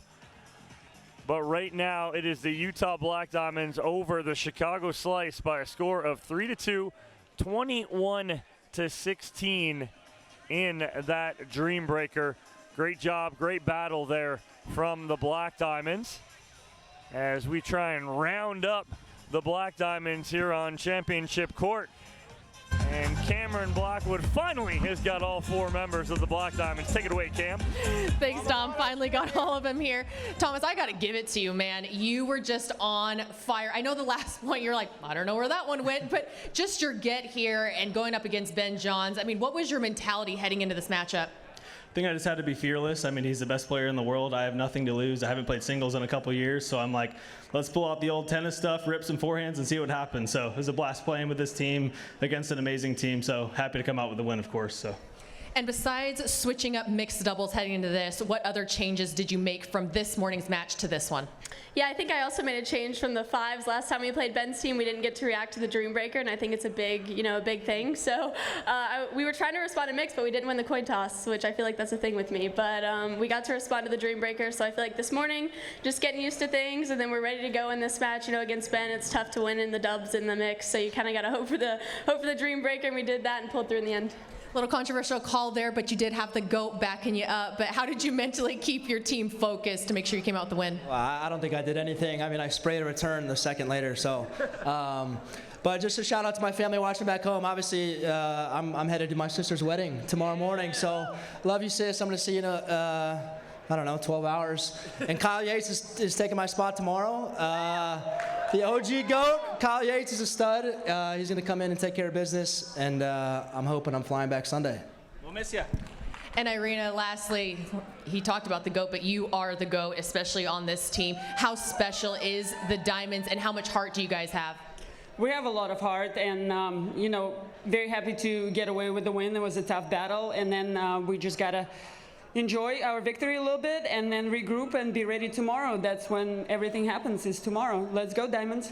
But right now, it is the Utah Black Diamonds over the Chicago Slice by a score of 3-2, 21-16. In that Dream Breaker. Great job, great battle there from the Black Diamonds as we try and round up the Black Diamonds here on Championship Court. And Cameron Blackwood finally has got all 4 members of the Black Diamonds. Take it away, Cam. Thanks, Dom. Finally got all of them here. Thomas, I got to give it to you, man. You were just on fire. I know the last point you're like, I don't know where that one went, but just your get here and going up against Ben Johns. I mean, what was your mentality heading into this matchup? I think I just had to be fearless. I mean, he's the best player in the world. I have nothing to lose. I haven't played singles in a couple years, so I'm like, let's pull out the old tennis stuff, rip some forehands, and see what happens. So it was a blast playing with this team against an amazing team. So happy to come out with the win, of course. So. And besides switching up mixed doubles heading into this, what other changes did you make from this morning's match to this one? Yeah, I think I also made a change from the 5s. Last time we played Ben's team, we didn't get to react to the Dream Breaker, and I think it's a big, a big thing. So we were trying to respond to mixed, but we didn't win the coin toss, which I feel like that's a thing with me. But we got to respond to the Dream Breaker, so I feel like this morning, just getting used to things, and then we're ready to go in this match. Against Ben, it's tough to win in the dubs in the mix, so you kind of got to hope for the Dream Breaker, and we did that and pulled through in the end. Little controversial call there, but you did have the GOAT backing you up. But how did you mentally keep your team focused to make sure you came out with the win? Well, I don't think I did anything. I mean, I sprayed a return the second later. So, but just a shout out to my family watching back home. Obviously, I'm headed to my sister's wedding tomorrow morning. So, love you, sis. I'm going to see you in I don't know, 12 hours. And Kyle Yates is taking my spot tomorrow. The OG GOAT, Kyle Yates is a stud. He's going to come in and take care of business, and I'm hoping I'm flying back Sunday. We'll miss you. And Irina, lastly, he talked about the GOAT, but you are the GOAT, especially on this team. How special is the Diamonds, and how much heart do you guys have? We have a lot of heart, and very happy to get away with the win. It was a tough battle, and then we just got to enjoy our victory a little bit and then regroup and be ready tomorrow. That's when everything happens, is tomorrow. Let's go, Diamonds.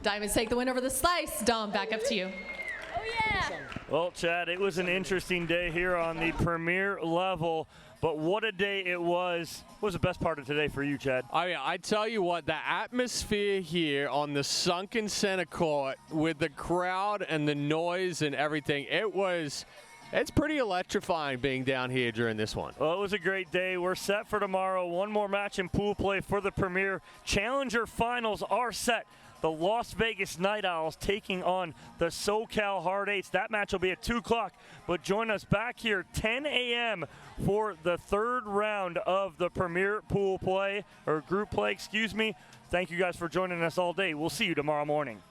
Diamonds take the win over the Slice. Dom, back up to you. Oh, yeah. Well, Chad, it was an interesting day here on the premier level, but what a day it was. What was the best part of today for you, Chad? I mean, I tell you what, the atmosphere here on the sunken center court with the crowd and the noise and everything, it's pretty electrifying being down here during this one. Well, it was a great day. We're set for tomorrow. One more match in pool play for the Premier. Challenger finals are set. The Las Vegas Night Owls taking on the SoCal Hard Eights. That match will be at 2 o'clock, but join us back here 10 a.m. for the third round of the Premier pool play, or group play, excuse me. Thank you guys for joining us all day. We'll see you tomorrow morning.